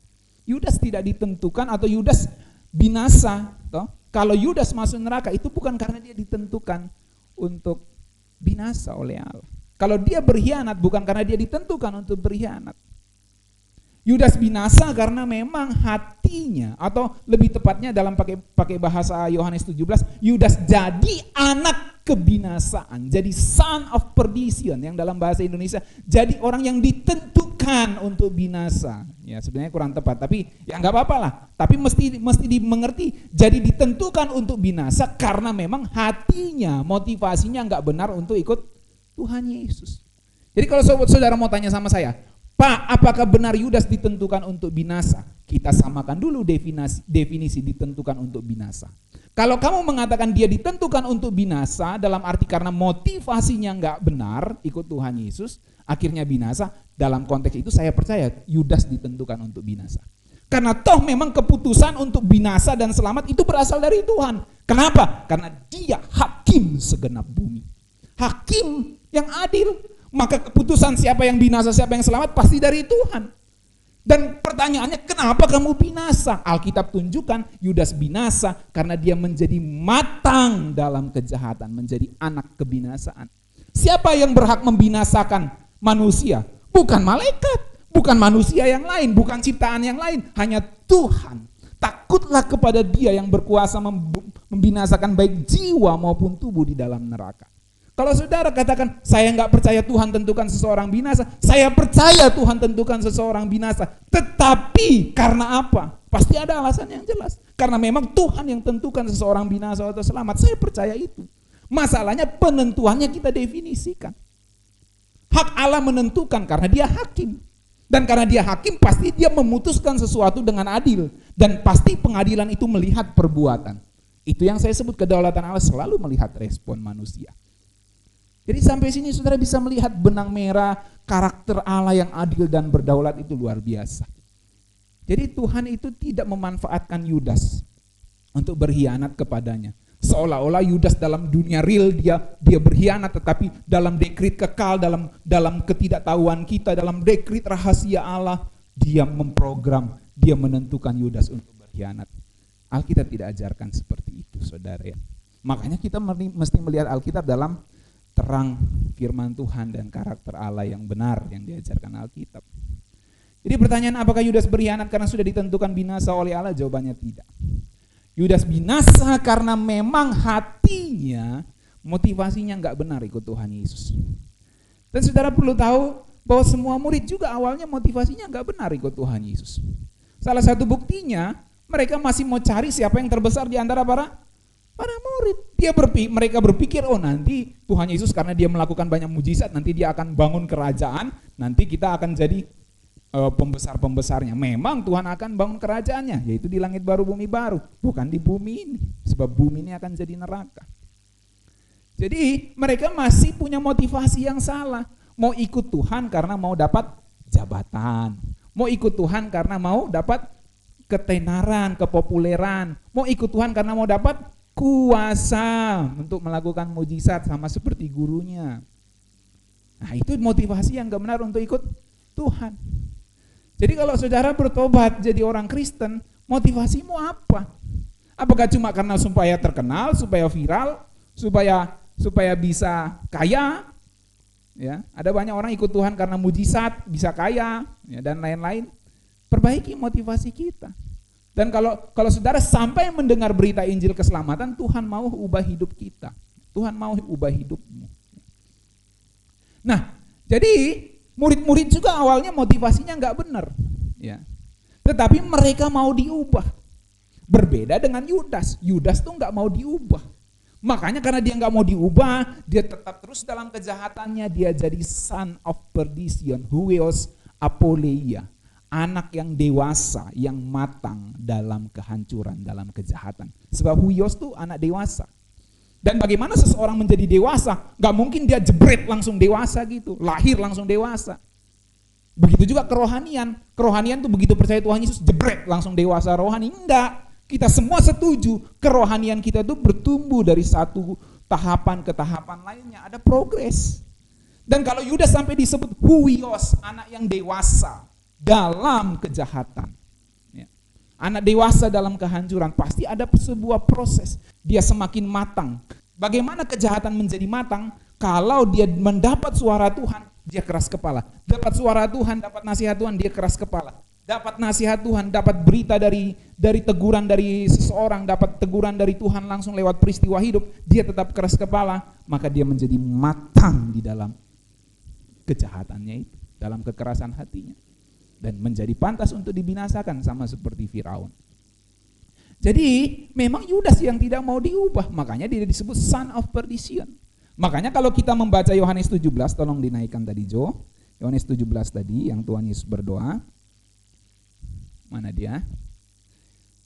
Yudas tidak ditentukan atau Yudas binasa, toh. Kalau Yudas masuk neraka itu bukan karena dia ditentukan untuk binasa oleh Allah. Kalau dia berkhianat bukan karena dia ditentukan untuk berkhianat. Yudas binasa karena memang hatinya, atau lebih tepatnya dalam pakai bahasa Yohanes 17, Yudas jadi anak kebinasaan, jadi son of perdition, yang dalam bahasa Indonesia jadi orang yang ditentukan untuk binasa. Ya sebenarnya kurang tepat, tapi ya nggak apa-apa lah. Tapi mesti dimengerti, jadi ditentukan untuk binasa karena memang hatinya, motivasinya nggak benar untuk ikut Tuhan Yesus. Jadi kalau saudara mau tanya sama saya, Pak, apakah benar Yudas ditentukan untuk binasa? Kita samakan dulu definisi ditentukan untuk binasa. Kalau kamu mengatakan dia ditentukan untuk binasa, dalam arti karena motivasinya nggak benar ikut Tuhan Yesus, akhirnya binasa, dalam konteks itu saya percaya Yudas ditentukan untuk binasa. Karena toh memang keputusan untuk binasa dan selamat itu berasal dari Tuhan. Kenapa? Karena dia hakim segenap bumi. Hakim yang adil. Maka keputusan siapa yang binasa, siapa yang selamat pasti dari Tuhan. Dan pertanyaannya, kenapa kamu binasa? Alkitab tunjukkan Yudas binasa karena dia menjadi matang dalam kejahatan, menjadi anak kebinasaan. Siapa yang berhak membinasakan manusia? Bukan malaikat, bukan manusia yang lain, bukan ciptaan yang lain, hanya Tuhan. Takutlah kepada Dia yang berkuasa membinasakan baik jiwa maupun tubuh di dalam neraka. Kalau saudara katakan, saya nggak percaya Tuhan tentukan seseorang binasa, saya percaya Tuhan tentukan seseorang binasa. Tetapi karena apa? Pasti ada alasan yang jelas. Karena memang Tuhan yang tentukan seseorang binasa atau selamat. Saya percaya itu. Masalahnya penentuannya kita definisikan. Hak Allah menentukan karena Dia hakim. Dan karena Dia hakim, pasti Dia memutuskan sesuatu dengan adil. Dan pasti pengadilan itu melihat perbuatan. Itu yang saya sebut kedaulatan Allah selalu melihat respon manusia. Jadi sampai sini saudara bisa melihat benang merah karakter Allah yang adil dan berdaulat itu luar biasa. Jadi Tuhan itu tidak memanfaatkan Yudas untuk berkhianat kepadanya. Seolah-olah Yudas dalam dunia real dia berkhianat, tetapi dalam dekrit kekal, dalam ketidaktahuan kita, dalam dekrit rahasia Allah, dia memprogram, dia menentukan Yudas untuk berkhianat. Alkitab tidak ajarkan seperti itu, saudara ya. Makanya kita mesti melihat Alkitab dalam terang firman Tuhan dan karakter Allah yang benar yang diajarkan Alkitab. Jadi pertanyaan, apakah Yudas berkhianat karena sudah ditentukan binasa oleh Allah? Jawabannya tidak. Yudas binasa karena memang hatinya, motivasinya nggak benar ikut Tuhan Yesus. Dan saudara perlu tahu bahwa semua murid juga awalnya motivasinya nggak benar ikut Tuhan Yesus. Salah satu buktinya, mereka masih mau cari siapa yang terbesar di antara para murid. Mereka berpikir, oh nanti Tuhan Yesus karena dia melakukan banyak mujizat, nanti dia akan bangun kerajaan, nanti kita akan jadi pembesar-pembesarnya. Memang Tuhan akan bangun kerajaannya, yaitu di langit baru bumi baru, bukan di bumi ini, sebab bumi ini akan jadi neraka. Jadi mereka masih punya motivasi yang salah, mau ikut Tuhan karena mau dapat jabatan, mau ikut Tuhan karena mau dapat ketenaran, kepopuleran, mau ikut Tuhan karena mau dapat kuasa untuk melakukan mujizat sama seperti gurunya. Nah itu motivasi yang gak benar untuk ikut Tuhan. Jadi kalau saudara bertobat jadi orang Kristen, motivasimu apa? Apakah cuma karena supaya terkenal, supaya viral, supaya bisa kaya? Ya, ada banyak orang ikut Tuhan karena mujizat, bisa kaya, ya, dan lain-lain. Perbaiki motivasi kita. Dan kalau saudara sampai mendengar berita Injil keselamatan, Tuhan mau ubah hidup kita. Tuhan mau ubah hidupmu. Nah, jadi murid-murid juga awalnya motivasinya nggak benar, ya. Tetapi mereka mau diubah. Berbeda dengan Yudas. Yudas tuh nggak mau diubah. Makanya karena dia nggak mau diubah, dia tetap terus dalam kejahatannya. Dia jadi son of perdition, huios apoleia. Anak yang dewasa, yang matang dalam kehancuran, dalam kejahatan. Sebab huios tuh anak dewasa. Dan bagaimana seseorang menjadi dewasa? Gak mungkin dia jebret langsung dewasa gitu, lahir langsung dewasa. Begitu juga kerohanian. Kerohanian tuh begitu percaya Tuhan Yesus, jebret langsung dewasa rohani. Enggak, kita semua setuju kerohanian kita tuh bertumbuh dari satu tahapan ke tahapan lainnya, ada progres. Dan kalau Yudas sampai disebut huios, anak yang dewasa dalam kejahatan, ya. Anak dewasa dalam kehancuran, pasti ada sebuah proses. Dia semakin matang. Bagaimana kejahatan menjadi matang? Kalau dia mendapat suara Tuhan, dia keras kepala. Dapat suara Tuhan, dapat nasihat Tuhan, dia keras kepala. dapat nasihat Tuhan, dapat berita dari teguran dari seseorang, dapat teguran dari Tuhan langsung lewat peristiwa hidup, dia tetap keras kepala, maka dia menjadi matang di dalam kejahatannya itu, dalam kekerasan hatinya, dan menjadi pantas untuk dibinasakan sama seperti Firaun. Jadi memang Yudas yang tidak mau diubah, makanya dia disebut son of perdition. Makanya kalau kita membaca Yohanes 17, tolong dinaikkan tadi Jo, Yohanes 17 tadi yang Tuhan Yesus berdoa. Mana dia?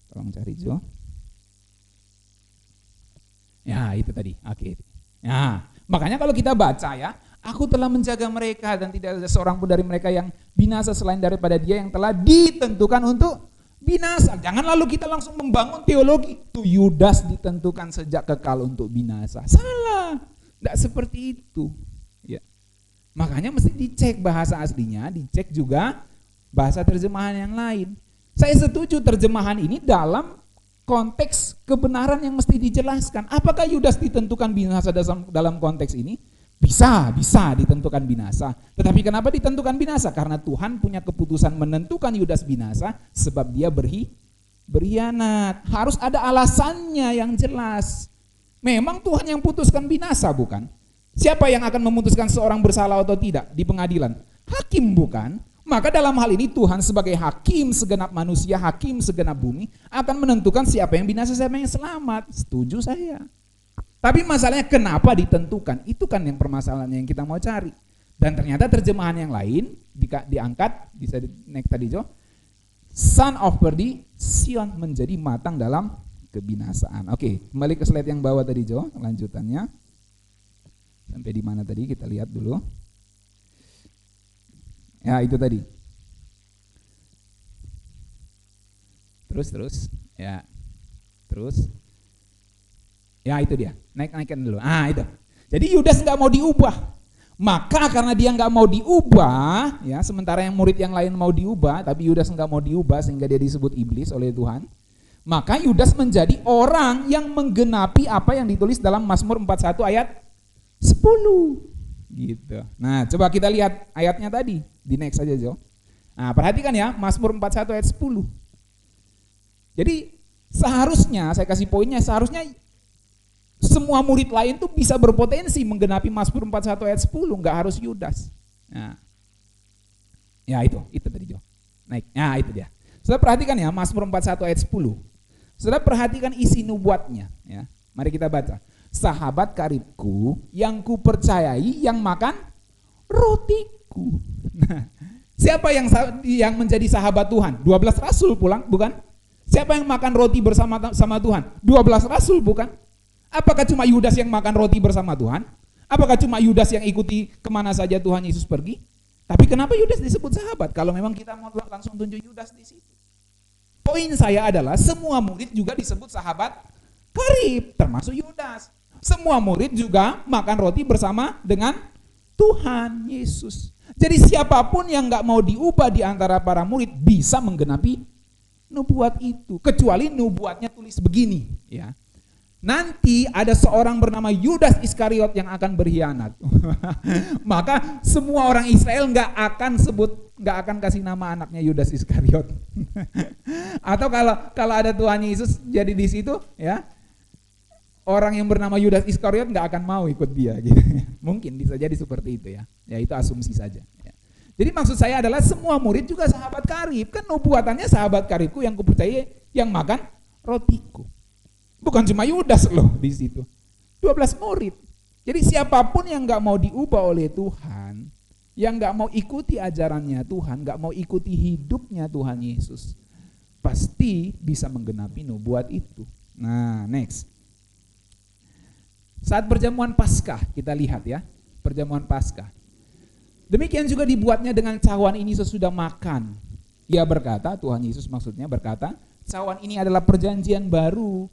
Tolong cari Jo. Ya itu tadi, oke. Ya, makanya kalau kita baca ya, aku telah menjaga mereka dan tidak ada seorang pun dari mereka yang binasa selain daripada dia yang telah ditentukan untuk binasa. Jangan lalu kita langsung membangun teologi tuh Yudas ditentukan sejak kekal untuk binasa. Salah, tidak seperti itu. Ya. Makanya mesti dicek bahasa aslinya, dicek juga bahasa terjemahan yang lain. Saya setuju terjemahan ini dalam konteks kebenaran yang mesti dijelaskan. Apakah Yudas ditentukan binasa dalam konteks ini? Bisa ditentukan binasa. Tetapi kenapa ditentukan binasa? Karena Tuhan punya keputusan menentukan Yudas binasa sebab dia berkhianat. Harus ada alasannya yang jelas. Memang Tuhan yang putuskan binasa, bukan? Siapa yang akan memutuskan seorang bersalah atau tidak di pengadilan? Hakim, bukan? Maka dalam hal ini Tuhan sebagai hakim segenap manusia, hakim segenap bumi akan menentukan siapa yang binasa, siapa yang selamat. Setuju saya. Tapi masalahnya kenapa ditentukan? Itu kan yang permasalahannya yang kita mau cari. Dan ternyata terjemahan yang lain diangkat, bisa naik tadi Jo, son of perdition, menjadi matang dalam kebinasaan. Oke, kembali ke slide yang bawah tadi Jo, lanjutannya. Sampai di mana tadi kita lihat dulu. Ya itu tadi. Terus ya. Terus. Ya itu dia. Naikkan dulu. Itu. Jadi Yudas nggak mau diubah. Maka karena dia nggak mau diubah, ya sementara yang murid yang lain mau diubah, tapi Yudas nggak mau diubah sehingga dia disebut iblis oleh Tuhan. Maka Yudas menjadi orang yang menggenapi apa yang ditulis dalam Mazmur 41 ayat 10. Gitu. Nah, coba kita lihat ayatnya tadi. Di next saja, Jo. Nah, perhatikan ya, Mazmur 41 ayat 10. Jadi, seharusnya, saya kasih poinnya, seharusnya semua murid lain tuh bisa berpotensi menggenapi Mazmur 41 ayat 10, enggak harus Yudas. Nah. Ya, itu tadi, Jo. Naik. Nah, itu dia. Saudara perhatikan ya, Mazmur 41 ayat 10. Saudara perhatikan isi nubuatnya, ya. Mari kita baca. Sahabat karibku yang kupercayai yang makan rotiku. Nah, siapa yang menjadi sahabat Tuhan? 12 rasul pulang, bukan? Siapa yang makan roti bersama Tuhan? 12 rasul, bukan? Apakah cuma Yudas yang makan roti bersama Tuhan? Apakah cuma Yudas yang ikuti kemana saja Tuhan Yesus pergi? Tapi kenapa Yudas disebut sahabat? Kalau memang kita mau langsung tunjuk Yudas di situ. Poin saya adalah semua murid juga disebut sahabat karib, termasuk Yudas. Semua murid juga makan roti bersama dengan Tuhan Yesus. Jadi siapapun yang gak mau diubah di antara para murid bisa menggenapi nubuat itu. Kecuali nubuatnya tulis begini, ya. Nanti ada seorang bernama Yudas Iskariot yang akan berkhianat. Maka semua orang Israel gak akan kasih nama anaknya Yudas Iskariot. Atau kalau ada Tuhan Yesus jadi di situ, ya. Orang yang bernama Yudas Iskariot nggak akan mau ikut dia, gitu. Mungkin bisa jadi seperti itu ya. Ya itu asumsi saja. Ya. Jadi maksud saya adalah semua murid juga sahabat karib. Kan nubuatannya sahabat karibku yang kupercaya yang makan rotiku. Bukan cuma Yudas loh di situ. 12 murid. Jadi siapapun yang nggak mau diubah oleh Tuhan, yang nggak mau ikuti ajarannya Tuhan, nggak mau ikuti hidupnya Tuhan Yesus, pasti bisa menggenapi nubuat itu. Nah, next. Saat perjamuan Paskah kita lihat ya, perjamuan Paskah. Demikian juga dibuatnya dengan cawan ini sesudah makan. Ia berkata, Tuhan Yesus maksudnya berkata, cawan ini adalah perjanjian baru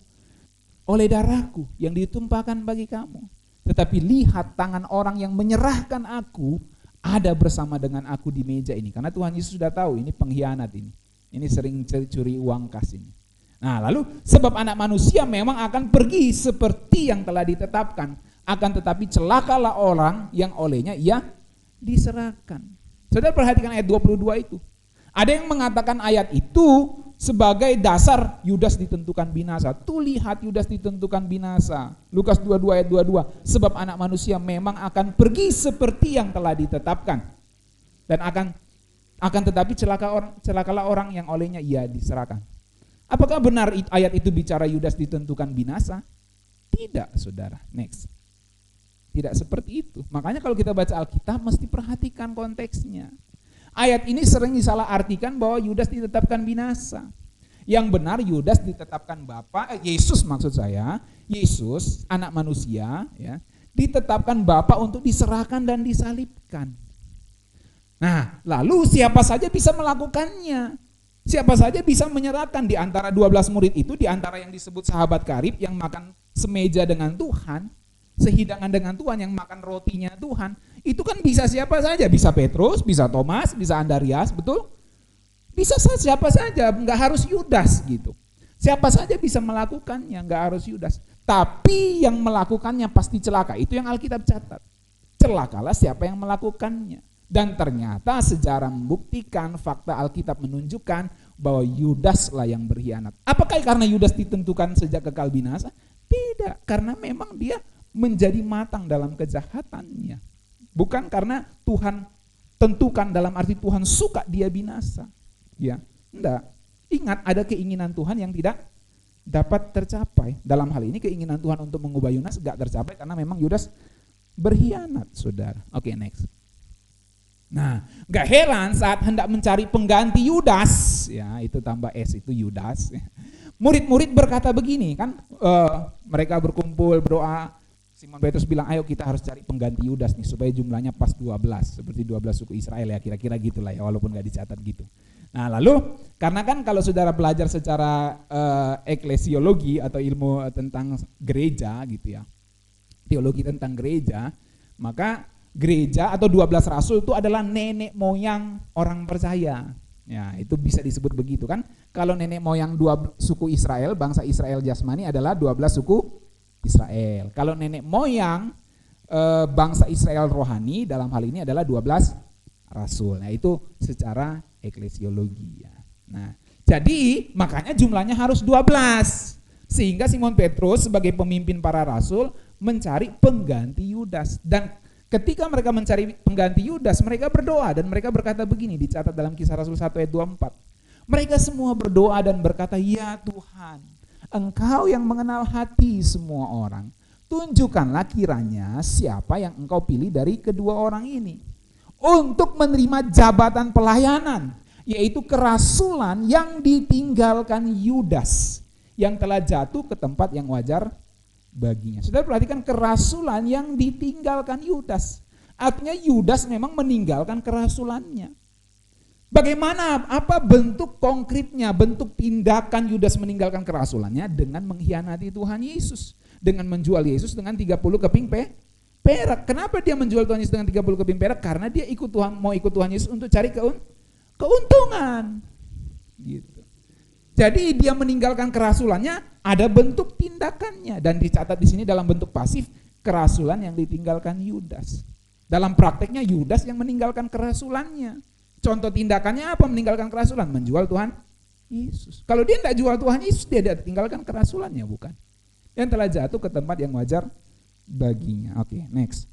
oleh darahku yang ditumpahkan bagi kamu. Tetapi lihat tangan orang yang menyerahkan aku ada bersama dengan aku di meja ini. Karena Tuhan Yesus sudah tahu ini pengkhianat ini. Ini sering curi uang kas ini. Nah lalu sebab anak manusia memang akan pergi seperti yang telah ditetapkan. Akan tetapi celakalah orang yang olehnya ia diserahkan. Saudara perhatikan ayat 22 itu. Ada yang mengatakan ayat itu sebagai dasar Yudas ditentukan binasa. Tuh lihat Yudas ditentukan binasa. Lukas 22 ayat 22. Sebab anak manusia memang akan pergi seperti yang telah ditetapkan. Dan akan tetapi celakalah orang yang olehnya ia diserahkan. Apakah benar ayat itu bicara Yudas ditentukan binasa? Tidak, saudara. Next. Tidak seperti itu. Makanya kalau kita baca Alkitab mesti perhatikan konteksnya. Ayat ini sering disalah artikan bahwa Yudas ditetapkan binasa. Yang benar Yudas ditetapkan Yesus maksud saya, Yesus anak manusia ya, ditetapkan Bapa untuk diserahkan dan disalibkan. Nah, lalu siapa saja bisa melakukannya? Siapa saja bisa menyerahkan di antara 12 murid itu, di antara yang disebut sahabat karib yang makan semeja dengan Tuhan, sehidangan dengan Tuhan, yang makan rotinya Tuhan, itu kan bisa siapa saja, bisa Petrus, bisa Thomas, bisa Andreas, betul? Bisa siapa saja, nggak harus Yudas gitu. Siapa saja bisa melakukannya, nggak harus Yudas. Tapi yang melakukannya pasti celaka, itu yang Alkitab catat. Celakalah siapa yang melakukannya. Dan ternyata sejarah membuktikan, fakta Alkitab menunjukkan bahwa Yudaslah yang berkhianat. Apakah karena Yudas ditentukan sejak kekal binasa? Tidak, karena memang dia menjadi matang dalam kejahatannya. Bukan karena Tuhan tentukan dalam arti Tuhan suka dia binasa. Ya, enggak. Ingat ada keinginan Tuhan yang tidak dapat tercapai. Dalam hal ini keinginan Tuhan untuk mengubah Yudas enggak tercapai karena memang Yudas berkhianat, saudara. Oke, next. Nah, enggak heran saat hendak mencari pengganti Yudas, ya itu tambah S itu Yudas. Murid-murid berkata begini kan, mereka berkumpul berdoa. Simon Petrus bilang, ayo kita harus cari pengganti Yudas nih supaya jumlahnya pas 12, seperti 12 suku Israel ya, kira-kira gitulah ya, walaupun gak dicatat gitu. Nah lalu, karena kan kalau saudara belajar secara eklesiologi atau ilmu tentang gereja gitu ya, teologi tentang gereja, maka gereja atau 12 rasul itu adalah nenek moyang orang percaya. Ya, itu bisa disebut begitu kan. Kalau nenek moyang suku Israel, bangsa Israel jasmani adalah 12 suku Israel. Kalau nenek moyang bangsa Israel rohani dalam hal ini adalah 12 rasul. Nah, itu secara eklesiologi ya. Nah, jadi makanya jumlahnya harus 12. Sehingga Simon Petrus sebagai pemimpin para rasul mencari pengganti Yudas. Dan ketika mereka mencari pengganti Yudas, mereka berdoa dan mereka berkata begini, dicatat dalam Kisah Rasul 1 ayat 24. Mereka semua berdoa dan berkata, ya Tuhan, Engkau yang mengenal hati semua orang, tunjukkanlah kiranya siapa yang Engkau pilih dari kedua orang ini untuk menerima jabatan pelayanan, yaitu kerasulan yang ditinggalkan Yudas, yang telah jatuh ke tempat yang wajar baginya. Saudara perhatikan, kerasulan yang ditinggalkan Yudas. Artinya Yudas memang meninggalkan kerasulannya. Bagaimana, apa bentuk konkretnya, bentuk tindakan Yudas meninggalkan kerasulannya? Dengan mengkhianati Tuhan Yesus, dengan menjual Yesus dengan 30 keping perak. Kenapa dia menjual Tuhan Yesus dengan 30 keping perak? Karena dia mau ikut Tuhan Yesus untuk cari keuntungan. Gitu. Jadi dia meninggalkan kerasulannya, ada bentuk tindakannya, dan dicatat di sini dalam bentuk pasif, kerasulan yang ditinggalkan Yudas. Dalam prakteknya Yudas yang meninggalkan kerasulannya. Contoh tindakannya apa meninggalkan kerasulan? Menjual Tuhan Yesus. Kalau dia tidak jual Tuhan Yesus, dia tidak tinggalkan kerasulannya, bukan? Yang telah jatuh ke tempat yang wajar baginya. Oke, next.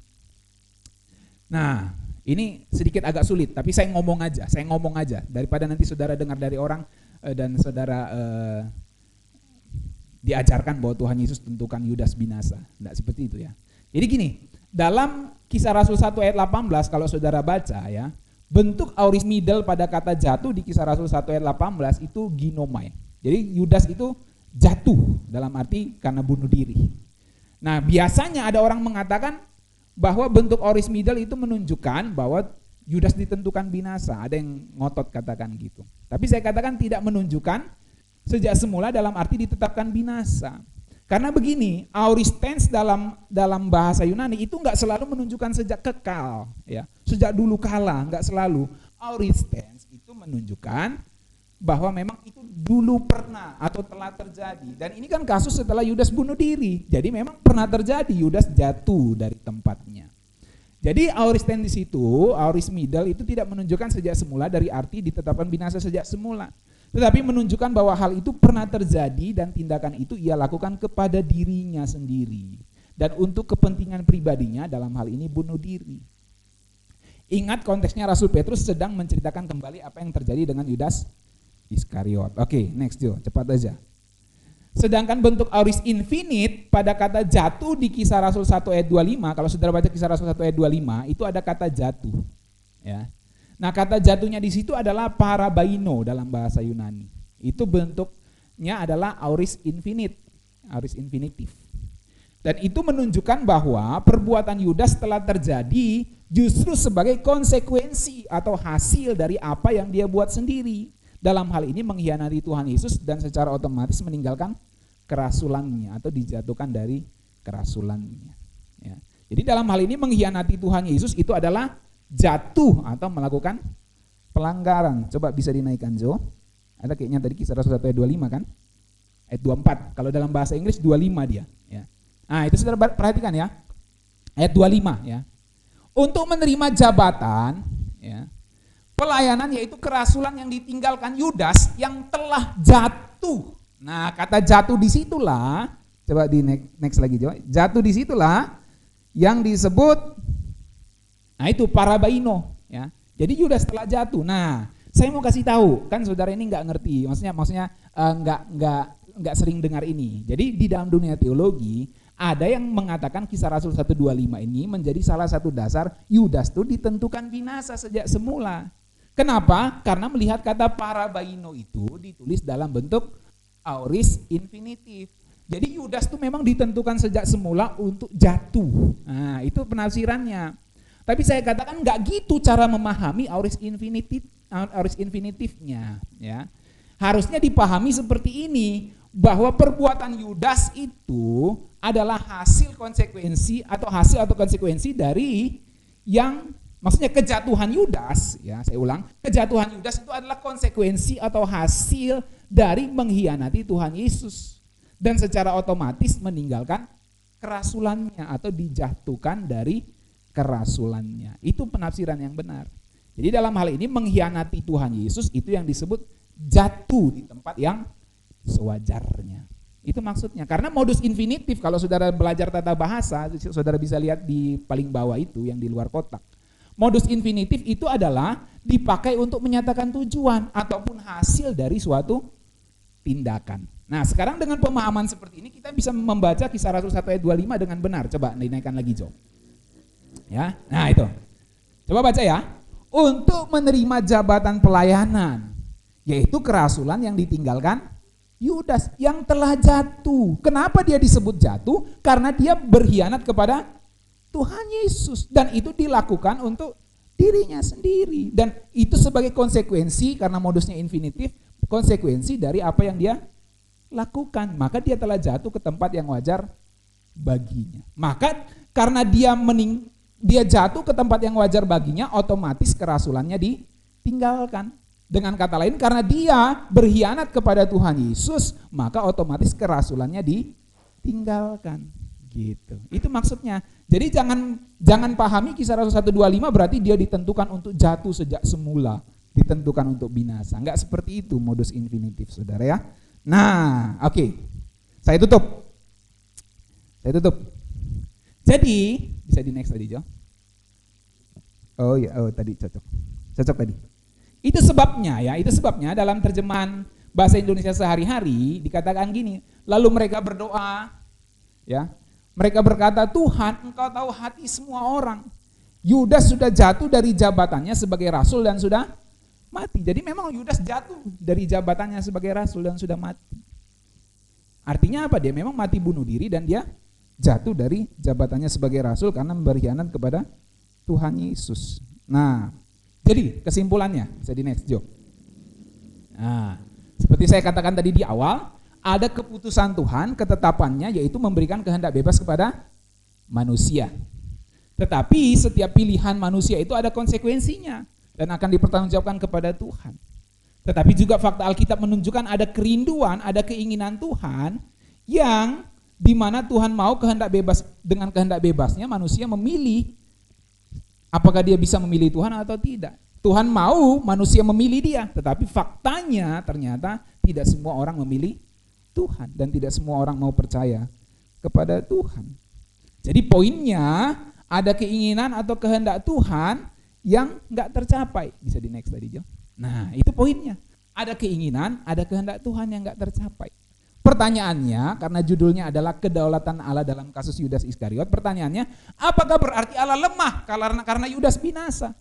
Nah, ini sedikit agak sulit, tapi saya ngomong aja daripada nanti saudara dengar dari orang dan saudara diajarkan bahwa Tuhan Yesus tentukan Yudas binasa. Tidak seperti itu ya. Jadi gini, dalam Kisah Rasul 1 ayat 18 kalau saudara baca ya, bentuk aorist middle pada kata jatuh di Kisah Rasul 1 ayat 18 itu ginomai. Jadi Yudas itu jatuh dalam arti karena bunuh diri. Nah, biasanya ada orang mengatakan bahwa bentuk aorist middle itu menunjukkan bahwa Yudas ditentukan binasa. Ada yang ngotot katakan gitu. Tapi saya katakan tidak menunjukkan sejak semula dalam arti ditetapkan binasa. Karena begini, aorist tense dalam bahasa Yunani itu enggak selalu menunjukkan sejak kekal, ya. Sejak dulu kala, enggak selalu. Aorist tense itu menunjukkan bahwa memang itu dulu pernah atau telah terjadi. Dan ini kan kasus setelah Yudas bunuh diri. Jadi memang pernah terjadi, Yudas jatuh dari tempatnya. Jadi aoristen di situ, aorist middle itu tidak menunjukkan sejak semula dari arti ditetapkan binasa sejak semula. Tetapi menunjukkan bahwa hal itu pernah terjadi dan tindakan itu ia lakukan kepada dirinya sendiri. Dan untuk kepentingan pribadinya dalam hal ini bunuh diri. Ingat konteksnya Rasul Petrus sedang menceritakan kembali apa yang terjadi dengan Yudas Iskariot. Oke, next Jo, cepat aja. Sedangkan bentuk aorist infinite pada kata jatuh di Kisah Rasul 1 ayat 25, kalau saudara baca Kisah Rasul 1 ayat 25, itu ada kata jatuh. Ya. Nah, kata jatuhnya di situ adalah parabaino dalam bahasa Yunani. Itu bentuknya adalah aorist infinite, aorist infinitif. Dan itu menunjukkan bahwa perbuatan Yudas telah terjadi justru sebagai konsekuensi atau hasil dari apa yang dia buat sendiri. Dalam hal ini mengkhianati Tuhan Yesus dan secara otomatis meninggalkan kerasulannya atau dijatuhkan dari kerasulannya. Ya. Jadi dalam hal ini mengkhianati Tuhan Yesus itu adalah jatuh atau melakukan pelanggaran. Coba bisa dinaikkan Jo. Ada kayaknya tadi Kisah Rasul 1 ayat 25 kan? Ayat 24. Kalau dalam bahasa Inggris 25 dia. Ya. Nah itu saudara perhatikan ya. Ayat 25 ya. Untuk menerima jabatan ya, pelayanan yaitu kerasulan yang ditinggalkan Yudas yang telah jatuh. Nah, kata jatuh disitulah, coba di next lagi coba. Jatuh disitulah yang disebut, nah itu parabaino, ya. Jadi Yudas telah jatuh. Nah, saya mau kasih tahu, kan saudara ini nggak ngerti, maksudnya nggak sering dengar ini. Jadi di dalam dunia teologi ada yang mengatakan Kisah Rasul 125 ini menjadi salah satu dasar Yudas itu ditentukan binasa sejak semula. Kenapa? Karena melihat kata parabaino itu ditulis dalam bentuk aorist infinitif. Jadi Yudas itu memang ditentukan sejak semula untuk jatuh. Nah, itu penafsirannya. Tapi saya katakan nggak gitu cara memahami aorist infinitifnya. Ya. Harusnya dipahami seperti ini, bahwa perbuatan Yudas itu adalah hasil konsekuensi dari yang maksudnya kejatuhan Yudas, ya saya ulang, kejatuhan Yudas itu adalah konsekuensi atau hasil dari mengkhianati Tuhan Yesus dan secara otomatis meninggalkan kerasulannya atau dijatuhkan dari kerasulannya. Itu penafsiran yang benar. Jadi dalam hal ini mengkhianati Tuhan Yesus itu yang disebut jatuh di tempat yang sewajarnya. Itu maksudnya. Karena modus infinitif kalau saudara belajar tata bahasa, saudara bisa lihat di paling bawah itu yang di luar kotak. Modus infinitif itu adalah dipakai untuk menyatakan tujuan ataupun hasil dari suatu tindakan. Nah, sekarang dengan pemahaman seperti ini kita bisa membaca Kisah Rasul 1 ayat 25 dengan benar. Coba dinaikkan lagi, Jo. Ya. Nah, itu. Coba baca ya. Untuk menerima jabatan pelayanan, yaitu kerasulan yang ditinggalkan Yudas yang telah jatuh. Kenapa dia disebut jatuh? Karena dia berkhianat kepada Tuhan Yesus dan itu dilakukan untuk dirinya sendiri dan itu sebagai konsekuensi karena modusnya infinitif, konsekuensi dari apa yang dia lakukan. Maka dia telah jatuh ke tempat yang wajar baginya. Maka karena dia jatuh ke tempat yang wajar baginya, otomatis kerasulannya ditinggalkan. Dengan kata lain, karena dia berkhianat kepada Tuhan Yesus, maka otomatis kerasulannya ditinggalkan. Gitu. Itu maksudnya. Jadi jangan pahami Kisah Rasul 125 berarti dia ditentukan untuk jatuh sejak semula, ditentukan untuk binasa. Enggak seperti itu modus infinitif, Saudara ya. Nah, oke. Saya tutup. Jadi, bisa di next tadi, Jo. Oh iya, tadi cocok tadi. Itu sebabnya dalam terjemahan bahasa Indonesia sehari-hari dikatakan gini, lalu mereka berdoa, ya. Mereka berkata, Tuhan, Engkau tahu hati semua orang. Yudas sudah jatuh dari jabatannya sebagai rasul dan sudah mati. Jadi memang Yudas jatuh dari jabatannya sebagai rasul dan sudah mati. Artinya apa? Dia memang mati bunuh diri dan dia jatuh dari jabatannya sebagai rasul karena berkhianat kepada Tuhan Yesus. Nah, jadi kesimpulannya, bisa di next, Jo. Nah, seperti saya katakan tadi di awal, ada keputusan Tuhan, ketetapannya yaitu memberikan kehendak bebas kepada manusia. Tetapi setiap pilihan manusia itu ada konsekuensinya dan akan dipertanggungjawabkan kepada Tuhan. Tetapi juga fakta Alkitab menunjukkan ada kerinduan, ada keinginan Tuhan yang dimana Tuhan mau kehendak bebas, dengan kehendak bebasnya manusia memilih Apakah dia bisa memilih Tuhan atau tidak? Tuhan mau manusia memilih dia, tetapi faktanya ternyata tidak semua orang memilih Tuhan dan tidak semua orang mau percaya kepada Tuhan. Jadi poinnya ada keinginan atau kehendak Tuhan yang nggak tercapai. Bisa di next tadi, Jo. Nah, itu poinnya. Ada keinginan, ada kehendak Tuhan yang nggak tercapai. Pertanyaannya, karena judulnya adalah kedaulatan Allah dalam kasus Yudas Iskariot, pertanyaannya, apakah berarti Allah lemah karena Yudas binasa?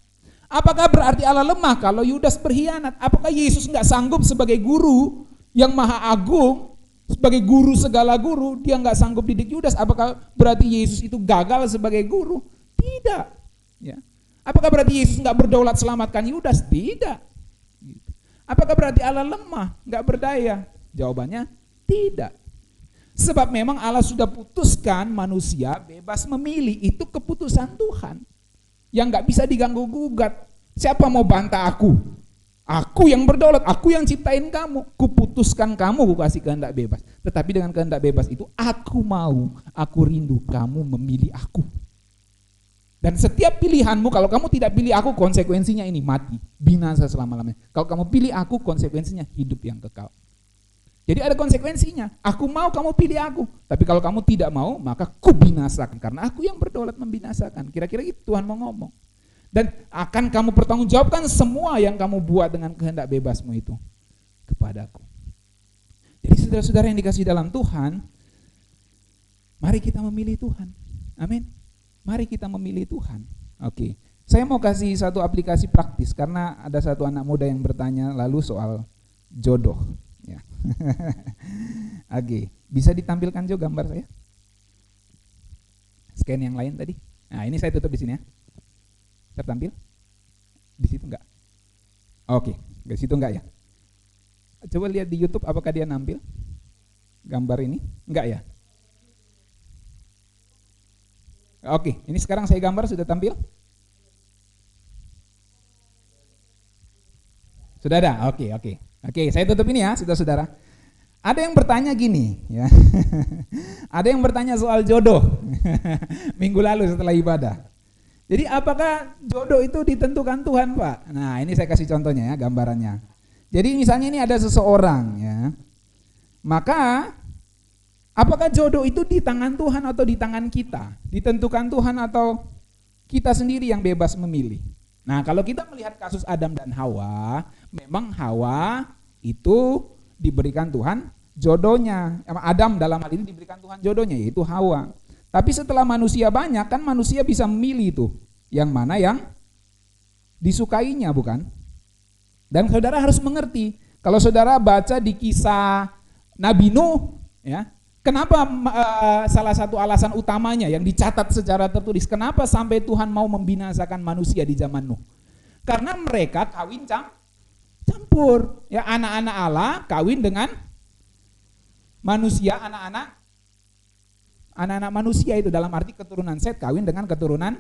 Apakah berarti Allah lemah kalau Yudas berkhianat? Apakah Yesus nggak sanggup sebagai guru yang maha agung, sebagai guru segala guru, dia nggak sanggup didik Yudas? Apakah berarti Yesus itu gagal sebagai guru? Tidak. Ya. Apakah berarti Yesus nggak berdaulat selamatkan Yudas? Tidak. Apakah berarti Allah lemah, nggak berdaya? Jawabannya tidak. Sebab memang Allah sudah putuskan manusia bebas memilih, itu keputusan Tuhan yang nggak bisa diganggu gugat. Siapa mau bantah aku? Aku yang berdaulat, aku yang ciptain kamu, kuputuskan kamu, ku kasih kehendak bebas. Tetapi dengan kehendak bebas itu aku mau, aku rindu kamu memilih aku. Dan setiap pilihanmu, kalau kamu tidak pilih aku, konsekuensinya ini mati, binasa selama-lamanya. Kalau kamu pilih aku, konsekuensinya hidup yang kekal. Jadi ada konsekuensinya. Aku mau, kamu pilih aku. Tapi kalau kamu tidak mau, maka ku binasakan. Karena aku yang berdaulat membinasakan. Kira-kira itu Tuhan mau ngomong. Dan akan kamu pertanggungjawabkan semua yang kamu buat dengan kehendak bebasmu itu kepadaku. Jadi saudara-saudara yang dikasihi dalam Tuhan, mari kita memilih Tuhan. Amin. Mari kita memilih Tuhan. Oke. Saya mau kasih satu aplikasi praktis karena ada satu anak muda yang bertanya lalu soal jodoh. Ya. Oke, bisa ditampilkan juga gambar saya. Scan yang lain tadi. Nah, ini saya tutup di sini ya. Tertampil? Di situ enggak? Oke, di situ enggak ya? Coba lihat di YouTube apakah dia nampil gambar ini? Enggak ya? Oke, ini sekarang saya gambar sudah tampil? Sudah ada? Oke, saya tutup ini ya, saudara-saudara. Ada yang bertanya gini, ya. Ada yang bertanya soal jodoh. Minggu lalu setelah ibadah. Jadi apakah jodoh itu ditentukan Tuhan, Pak? Nah, ini saya kasih contohnya ya, gambarannya. Jadi misalnya ini ada seseorang, ya. Maka apakah jodoh itu di tangan Tuhan atau di tangan kita? Ditentukan Tuhan atau kita sendiri yang bebas memilih? Nah, kalau kita melihat kasus Adam dan Hawa, memang Hawa itu diberikan Tuhan jodohnya. Adam dalam hal ini diberikan Tuhan jodohnya, yaitu Hawa. Tapi setelah manusia banyak, kan manusia bisa memilih tuh yang mana yang disukainya, bukan? Dan saudara harus mengerti, kalau saudara baca di kisah Nabi Nuh, ya, kenapa salah satu alasan utamanya yang dicatat secara tertulis, kenapa sampai Tuhan mau membinasakan manusia di zaman Nuh? Karena mereka kawin campur, ya, anak-anak Allah kawin dengan manusia, anak-anak manusia itu dalam arti keturunan Set kawin dengan keturunan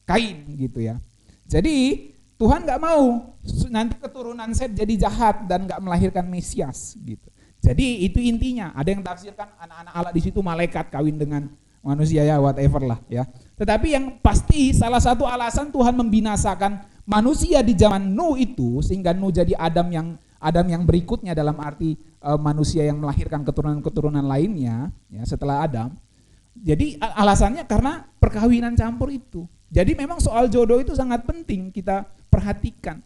Kain gitu ya. Jadi Tuhan nggak mau nanti keturunan Set jadi jahat dan nggak melahirkan Mesias gitu. Jadi itu intinya. Ada yang tafsirkan anak-anak Allah di situ malaikat kawin dengan manusia, ya whatever lah ya. Tetapi yang pasti salah satu alasan Tuhan membinasakan manusia di zaman Nuh itu sehingga Nuh jadi Adam yang berikutnya dalam arti manusia yang melahirkan keturunan-keturunan lainnya ya setelah Adam. Jadi alasannya karena perkawinan campur itu. Jadi memang soal jodoh itu sangat penting kita perhatikan.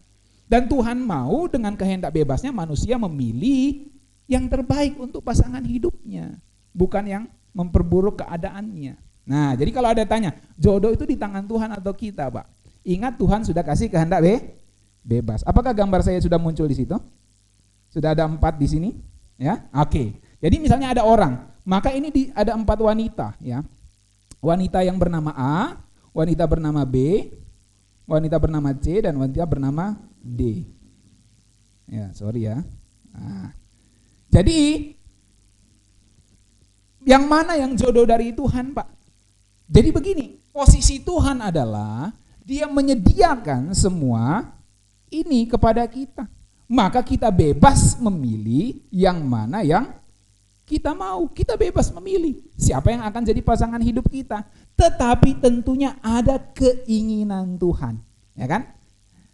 Dan Tuhan mau dengan kehendak bebasnya manusia memilih yang terbaik untuk pasangan hidupnya, bukan yang memperburuk keadaannya. Nah, jadi kalau ada tanya, jodoh itu di tangan Tuhan atau kita, Pak? Ingat Tuhan sudah kasih kehendak bebas. Apakah gambar saya sudah muncul di situ? Sudah ada 4 di sini, ya? Oke. Jadi misalnya ada orang, maka ini ada 4 wanita, ya. Wanita yang bernama A, wanita bernama B, wanita bernama C, dan wanita bernama D. Ya, sorry ya. Nah, jadi yang mana yang jodoh dari Tuhan, Pak? Jadi begini, posisi Tuhan adalah Dia menyediakan semua ini kepada kita. Maka kita bebas memilih yang mana yang kita mau, kita bebas memilih siapa yang akan jadi pasangan hidup kita. Tetapi tentunya ada keinginan Tuhan, ya kan?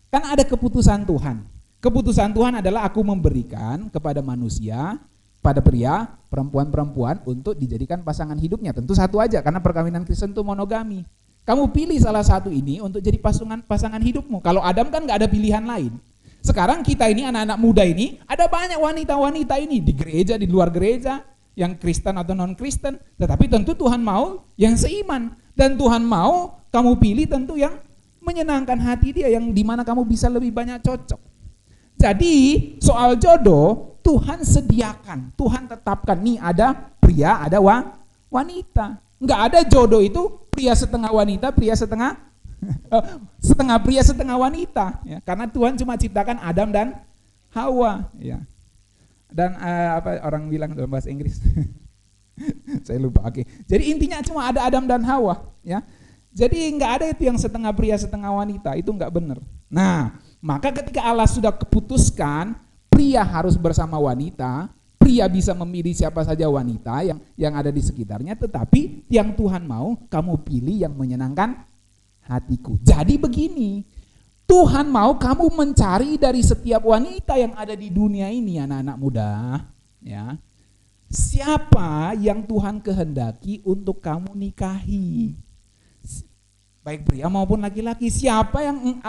Kan ada keputusan Tuhan. Keputusan Tuhan adalah aku memberikan kepada manusia, pada pria, perempuan-perempuan untuk dijadikan pasangan hidupnya. Tentu satu aja, karena perkawinan Kristen itu monogami. Kamu pilih salah satu ini untuk jadi pasangan hidupmu. Kalau Adam kan gak ada pilihan lain. Sekarang kita ini anak-anak muda ini, ada banyak wanita-wanita ini di gereja, di luar gereja, yang Kristen atau non-Kristen. Tetapi tentu Tuhan mau yang seiman. Dan Tuhan mau kamu pilih tentu yang menyenangkan hati dia, yang dimana kamu bisa lebih banyak cocok. Jadi soal jodoh, Tuhan sediakan, Tuhan tetapkan, nih ada pria, ada wanita. Enggak ada jodoh itu pria setengah wanita, pria setengah setengah pria setengah wanita, ya. Karena Tuhan cuma ciptakan Adam dan Hawa, ya. Dan apa orang bilang dalam bahasa Inggris? Saya lupa. Oke. Jadi intinya cuma ada Adam dan Hawa, ya. Jadi enggak ada itu yang setengah pria setengah wanita, itu enggak benar. Nah, maka ketika Allah sudah keputuskan pria harus bersama wanita, pria bisa memilih siapa saja wanita yang ada di sekitarnya, tetapi yang Tuhan mau kamu pilih yang menyenangkan hatiku. Jadi begini, Tuhan mau kamu mencari dari setiap wanita yang ada di dunia ini, anak-anak muda, ya. Siapa yang Tuhan kehendaki untuk kamu nikahi? Baik pria maupun laki-laki, siapa yang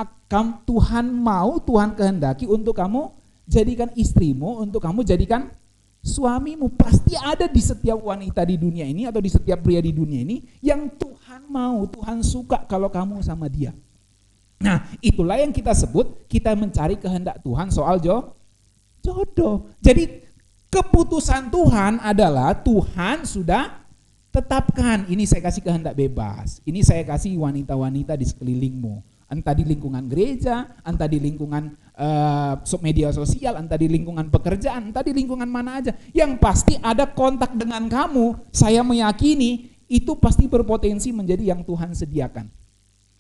Tuhan mau, Tuhan kehendaki untuk kamu jadikan istrimu, untuk kamu jadikan suamimu. Pasti ada di setiap wanita di dunia ini atau di setiap pria di dunia ini yang Tuhan mau, Tuhan suka kalau kamu sama dia. Nah, itulah yang kita sebut kita mencari kehendak Tuhan soal jodoh. Jadi keputusan Tuhan adalah Tuhan sudah tetapkan, ini saya kasih kehendak bebas, ini saya kasih wanita-wanita di sekelilingmu, entah di lingkungan gereja, entah di lingkungan media sosial, entah di lingkungan pekerjaan, entah di lingkungan mana aja, yang pasti ada kontak dengan kamu. Saya meyakini itu pasti berpotensi menjadi yang Tuhan sediakan.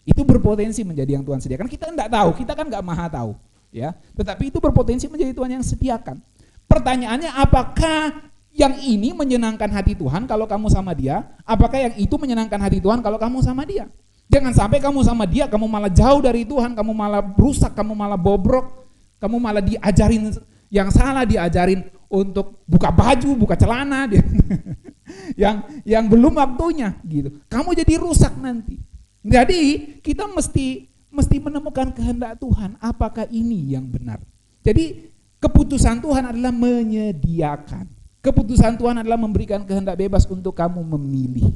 Itu berpotensi menjadi yang Tuhan sediakan. Kita enggak tahu, kita kan enggak maha tahu, ya. Tetapi itu berpotensi menjadi Tuhan yang sediakan. Pertanyaannya, apakah yang ini menyenangkan hati Tuhan kalau kamu sama dia? Apakah yang itu menyenangkan hati Tuhan kalau kamu sama dia? Jangan sampai kamu sama dia, kamu malah jauh dari Tuhan, kamu malah rusak, kamu malah bobrok, kamu malah diajarin yang salah, diajarin untuk buka baju, buka celana, yang belum waktunya gitu. Kamu jadi rusak nanti. Jadi kita mesti menemukan kehendak Tuhan, apakah ini yang benar. Jadi keputusan Tuhan adalah menyediakan. Keputusan Tuhan adalah memberikan kehendak bebas untuk kamu memilih.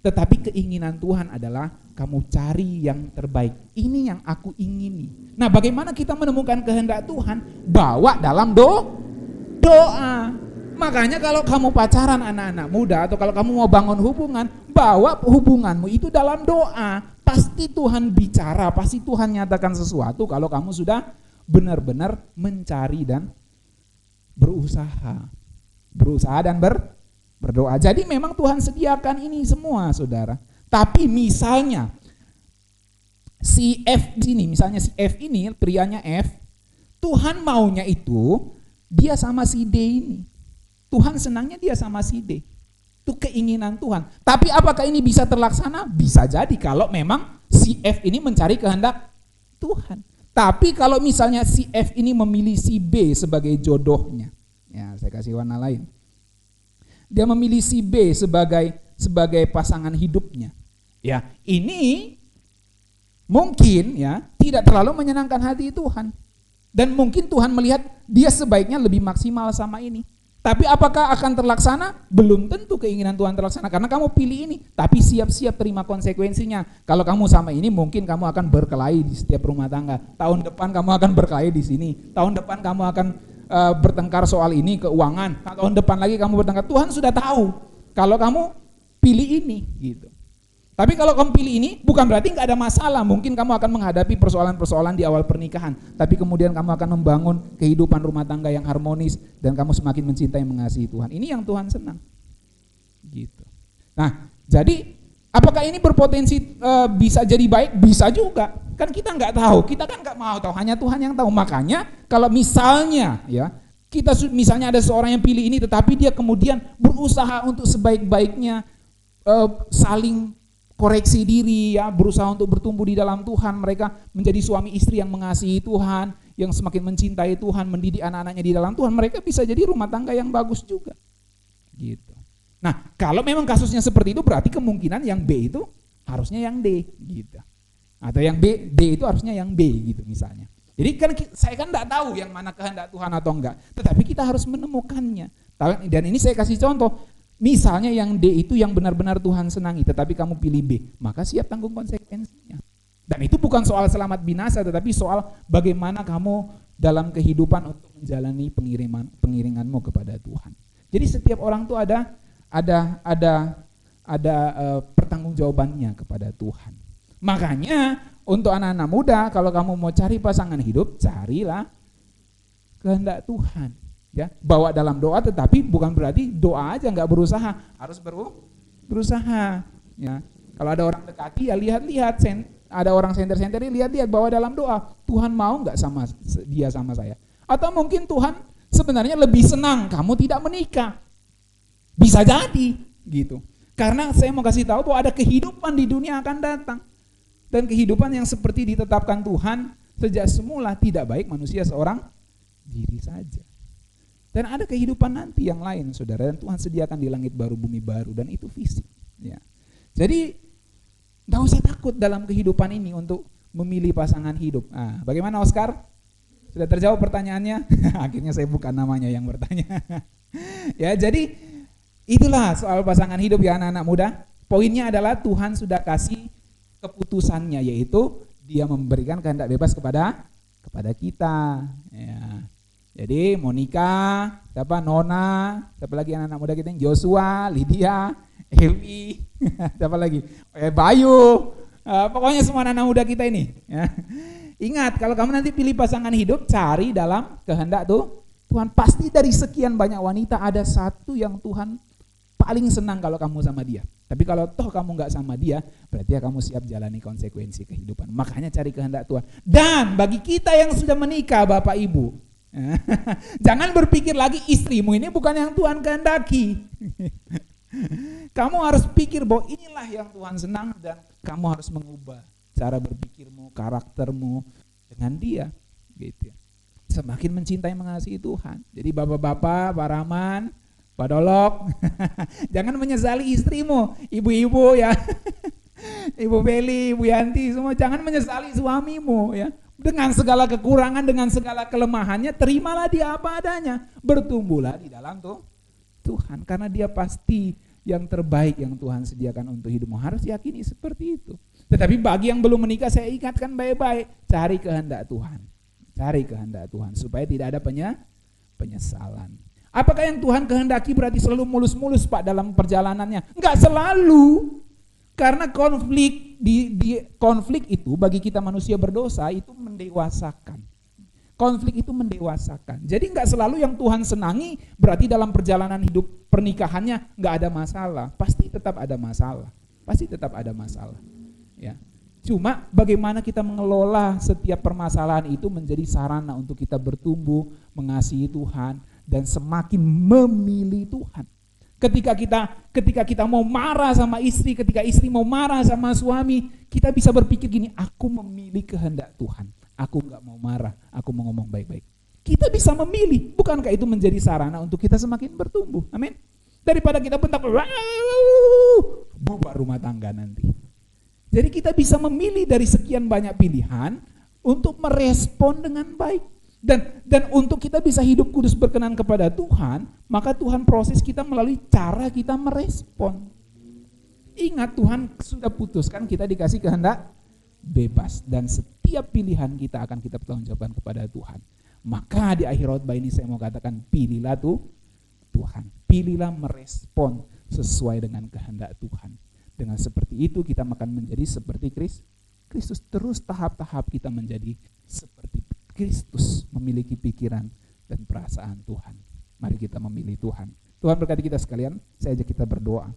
Tetapi keinginan Tuhan adalah kamu cari yang terbaik. Ini yang aku ingini. Nah, bagaimana kita menemukan kehendak Tuhan? Bawa dalam doa. Makanya kalau kamu pacaran anak-anak muda atau kalau kamu mau bangun hubungan, bawa hubunganmu itu dalam doa. Pasti Tuhan bicara, pasti Tuhan nyatakan sesuatu kalau kamu sudah benar-benar mencari dan berusaha dan berdoa. Jadi memang Tuhan sediakan ini semua, saudara. Tapi misalnya si F ini, prianya F, Tuhan maunya itu dia sama si D ini. Tuhan senangnya dia sama si D. Itu keinginan Tuhan. Tapi apakah ini bisa terlaksana? Bisa jadi kalau memang si F ini mencari kehendak Tuhan. Tapi kalau misalnya si F ini memilih si B sebagai jodohnya, ya, saya kasih warna lain. Dia memilih si B sebagai pasangan hidupnya. Ya, ini mungkin ya tidak terlalu menyenangkan hati Tuhan. Dan mungkin Tuhan melihat dia sebaiknya lebih maksimal sama ini. Tapi apakah akan terlaksana? Belum tentu keinginan Tuhan terlaksana karena kamu pilih ini. Tapi siap-siap terima konsekuensinya. Kalau kamu sama ini mungkin kamu akan berkelahi di setiap rumah tangga. Tahun depan kamu akan berkelahi di sini. Tahun depan kamu akan bertengkar soal ini, keuangan. Tahun depan lagi kamu bertengkar. Tuhan sudah tahu kalau kamu pilih ini gitu. Tapi kalau kamu pilih ini bukan berarti nggak ada masalah. Mungkin kamu akan menghadapi persoalan-persoalan di awal pernikahan. Tapi kemudian kamu akan membangun kehidupan rumah tangga yang harmonis dan kamu semakin mencintai mengasihi Tuhan. Ini yang Tuhan senang. Gitu. Nah, jadi apakah ini berpotensi bisa jadi baik? Bisa juga. Kan kita nggak tahu. Kita kan nggak mau tahu. Hanya Tuhan yang tahu. Makanya kalau misalnya ya Misalnya ada seorang yang pilih ini, tetapi dia kemudian berusaha untuk sebaik-baiknya saling koreksi diri, ya, berusaha untuk bertumbuh di dalam Tuhan. Mereka menjadi suami istri yang mengasihi Tuhan, yang semakin mencintai Tuhan, mendidik anak-anaknya di dalam Tuhan. Mereka bisa jadi rumah tangga yang bagus juga. Gitu. Nah, kalau memang kasusnya seperti itu, berarti kemungkinan yang B itu harusnya yang D, gitu. Atau yang D itu harusnya yang B, gitu misalnya. Jadi kan saya kan tidak tahu yang mana kehendak Tuhan atau enggak, tetapi kita harus menemukannya. Dan ini saya kasih contoh, misalnya yang D itu yang benar-benar Tuhan senangi, tetapi kamu pilih B, maka siap tanggung konsekuensinya. Dan itu bukan soal selamat binasa, tetapi soal bagaimana kamu dalam kehidupan untuk menjalani pengiringanmu kepada Tuhan. Jadi setiap orang tuh ada pertanggungjawabannya kepada Tuhan. Makanya untuk anak-anak muda, kalau kamu mau cari pasangan hidup, carilah kehendak Tuhan. Ya, bawa dalam doa, tetapi bukan berarti doa aja nggak berusaha, harus berusaha. Ya, kalau ada orang dekati, ya lihat-lihat. Ada orang senter-senter ini, lihat-lihat bawa dalam doa. Tuhan mau nggak sama dia sama saya? Atau mungkin Tuhan sebenarnya lebih senang kamu tidak menikah. Bisa jadi, gitu. Karena saya mau kasih tahu bahwa ada kehidupan di dunia akan datang. Dan kehidupan yang seperti ditetapkan Tuhan sejak semula tidak baik manusia seorang diri saja. Dan ada kehidupan nanti yang lain, saudara. Dan Tuhan sediakan di langit baru, bumi baru, dan itu fisik. Ya. Jadi gak usah takut dalam kehidupan ini untuk memilih pasangan hidup. Nah, bagaimana Oscar? Sudah terjawab pertanyaannya? Akhirnya saya bukan namanya yang bertanya. Ya, jadi itulah soal pasangan hidup ya anak-anak muda. Poinnya adalah Tuhan sudah kasih keputusannya, yaitu dia memberikan kehendak bebas kepada kita. Ya. Jadi mau nikah, siapa? Nona, siapa lagi anak-anak muda kita? Joshua, Lydia, Ewi, siapa lagi? Bayu, pokoknya semua anak-anak muda kita ini. Ya. Ingat, kalau kamu nanti pilih pasangan hidup, cari dalam kehendak Tuhan. Pasti dari sekian banyak wanita ada satu yang Tuhan paling senang kalau kamu sama dia. Tapi kalau toh kamu nggak sama dia, berarti ya kamu siap jalani konsekuensi kehidupan. Makanya cari kehendak Tuhan. Dan bagi kita yang sudah menikah, Bapak Ibu, jangan berpikir lagi istrimu ini bukan yang Tuhan kehendaki. Kamu harus pikir bahwa inilah yang Tuhan senang, dan kamu harus mengubah cara berpikirmu, karaktermu dengan dia. Gitu. Semakin mencintai mengasihi Tuhan. Jadi bapak-bapak, Pak Rahman, Pak Dolok, jangan menyesali istrimu, ibu-ibu ya, Ibu Beli, Ibu Yanti, semua jangan menyesali suamimu ya. Dengan segala kekurangan, dengan segala kelemahannya, terimalah dia apa adanya, bertumbuhlah di dalam Tuhan, karena dia pasti yang terbaik yang Tuhan sediakan untuk hidupmu. Harus yakini seperti itu. Tetapi bagi yang belum menikah, saya ingatkan baik-baik, cari kehendak Tuhan, cari kehendak Tuhan supaya tidak ada penyesalan. Apakah yang Tuhan kehendaki berarti selalu mulus-mulus Pak dalam perjalanannya? Enggak selalu. Karena konflik itu bagi kita manusia berdosa itu mendewasakan. Konflik itu mendewasakan. Jadi enggak selalu yang Tuhan senangi berarti dalam perjalanan hidup pernikahannya enggak ada masalah. Pasti tetap ada masalah. Pasti tetap ada masalah. Ya. Cuma bagaimana kita mengelola setiap permasalahan itu menjadi sarana untuk kita bertumbuh, mengasihi Tuhan, dan semakin memilih Tuhan. Ketika kita mau marah sama istri, ketika istri mau marah sama suami, kita bisa berpikir gini, aku memilih kehendak Tuhan. Aku enggak mau marah, aku mau ngomong baik-baik. Kita bisa memilih, bukankah itu menjadi sarana untuk kita semakin bertumbuh? Amin. Daripada kita bentak, bubar rumah tangga nanti. Jadi kita bisa memilih dari sekian banyak pilihan untuk merespon dengan baik. Dan untuk kita bisa hidup kudus berkenan kepada Tuhan, maka Tuhan proses kita melalui cara kita merespon. Ingat, Tuhan sudah putuskan kita dikasih kehendak bebas, dan setiap pilihan kita akan kita pertanggungjawabkan kepada Tuhan. Maka di akhir khotbah ini saya mau katakan, pilihlah Tuhan. Pilihlah merespon sesuai dengan kehendak Tuhan. Dengan seperti itu kita akan menjadi seperti Kristus. Terus tahap-tahap kita menjadi seperti Kristus, memiliki pikiran dan perasaan Tuhan. Mari kita memilih Tuhan. Tuhan berkati kita sekalian. Saya ajak kita berdoa.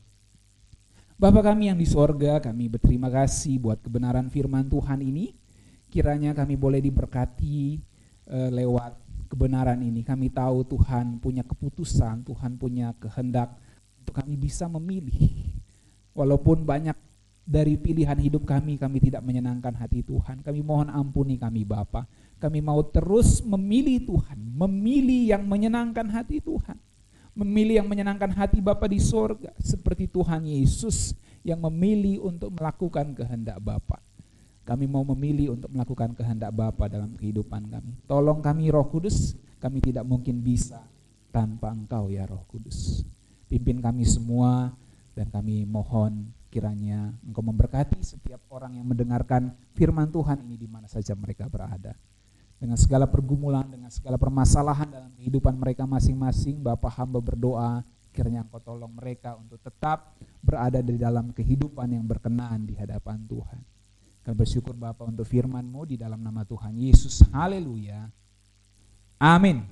Bapa kami yang di sorga, kami berterima kasih buat kebenaran firman Tuhan ini. Kiranya kami boleh diberkati lewat kebenaran ini. Kami tahu Tuhan punya keputusan, Tuhan punya kehendak untuk kami bisa memilih. Walaupun banyak dari pilihan hidup kami tidak menyenangkan hati Tuhan. Kami mohon ampuni kami Bapa. Kami mau terus memilih Tuhan, memilih yang menyenangkan hati Tuhan. Memilih yang menyenangkan hati Bapa di sorga, seperti Tuhan Yesus yang memilih untuk melakukan kehendak Bapa. Kami mau memilih untuk melakukan kehendak Bapa dalam kehidupan kami. Tolong kami Roh Kudus, kami tidak mungkin bisa tanpa Engkau ya Roh Kudus. Pimpin kami semua dan kami mohon kiranya Engkau memberkati setiap orang yang mendengarkan firman Tuhan ini di mana saja mereka berada. Dengan segala pergumulan, dengan segala permasalahan dalam kehidupan mereka masing-masing, Bapa hamba berdoa, kiranya Engkau tolong mereka untuk tetap berada di dalam kehidupan yang berkenan di hadapan Tuhan. Kami bersyukur Bapa untuk firman-Mu di dalam nama Tuhan Yesus. Haleluya. Amin.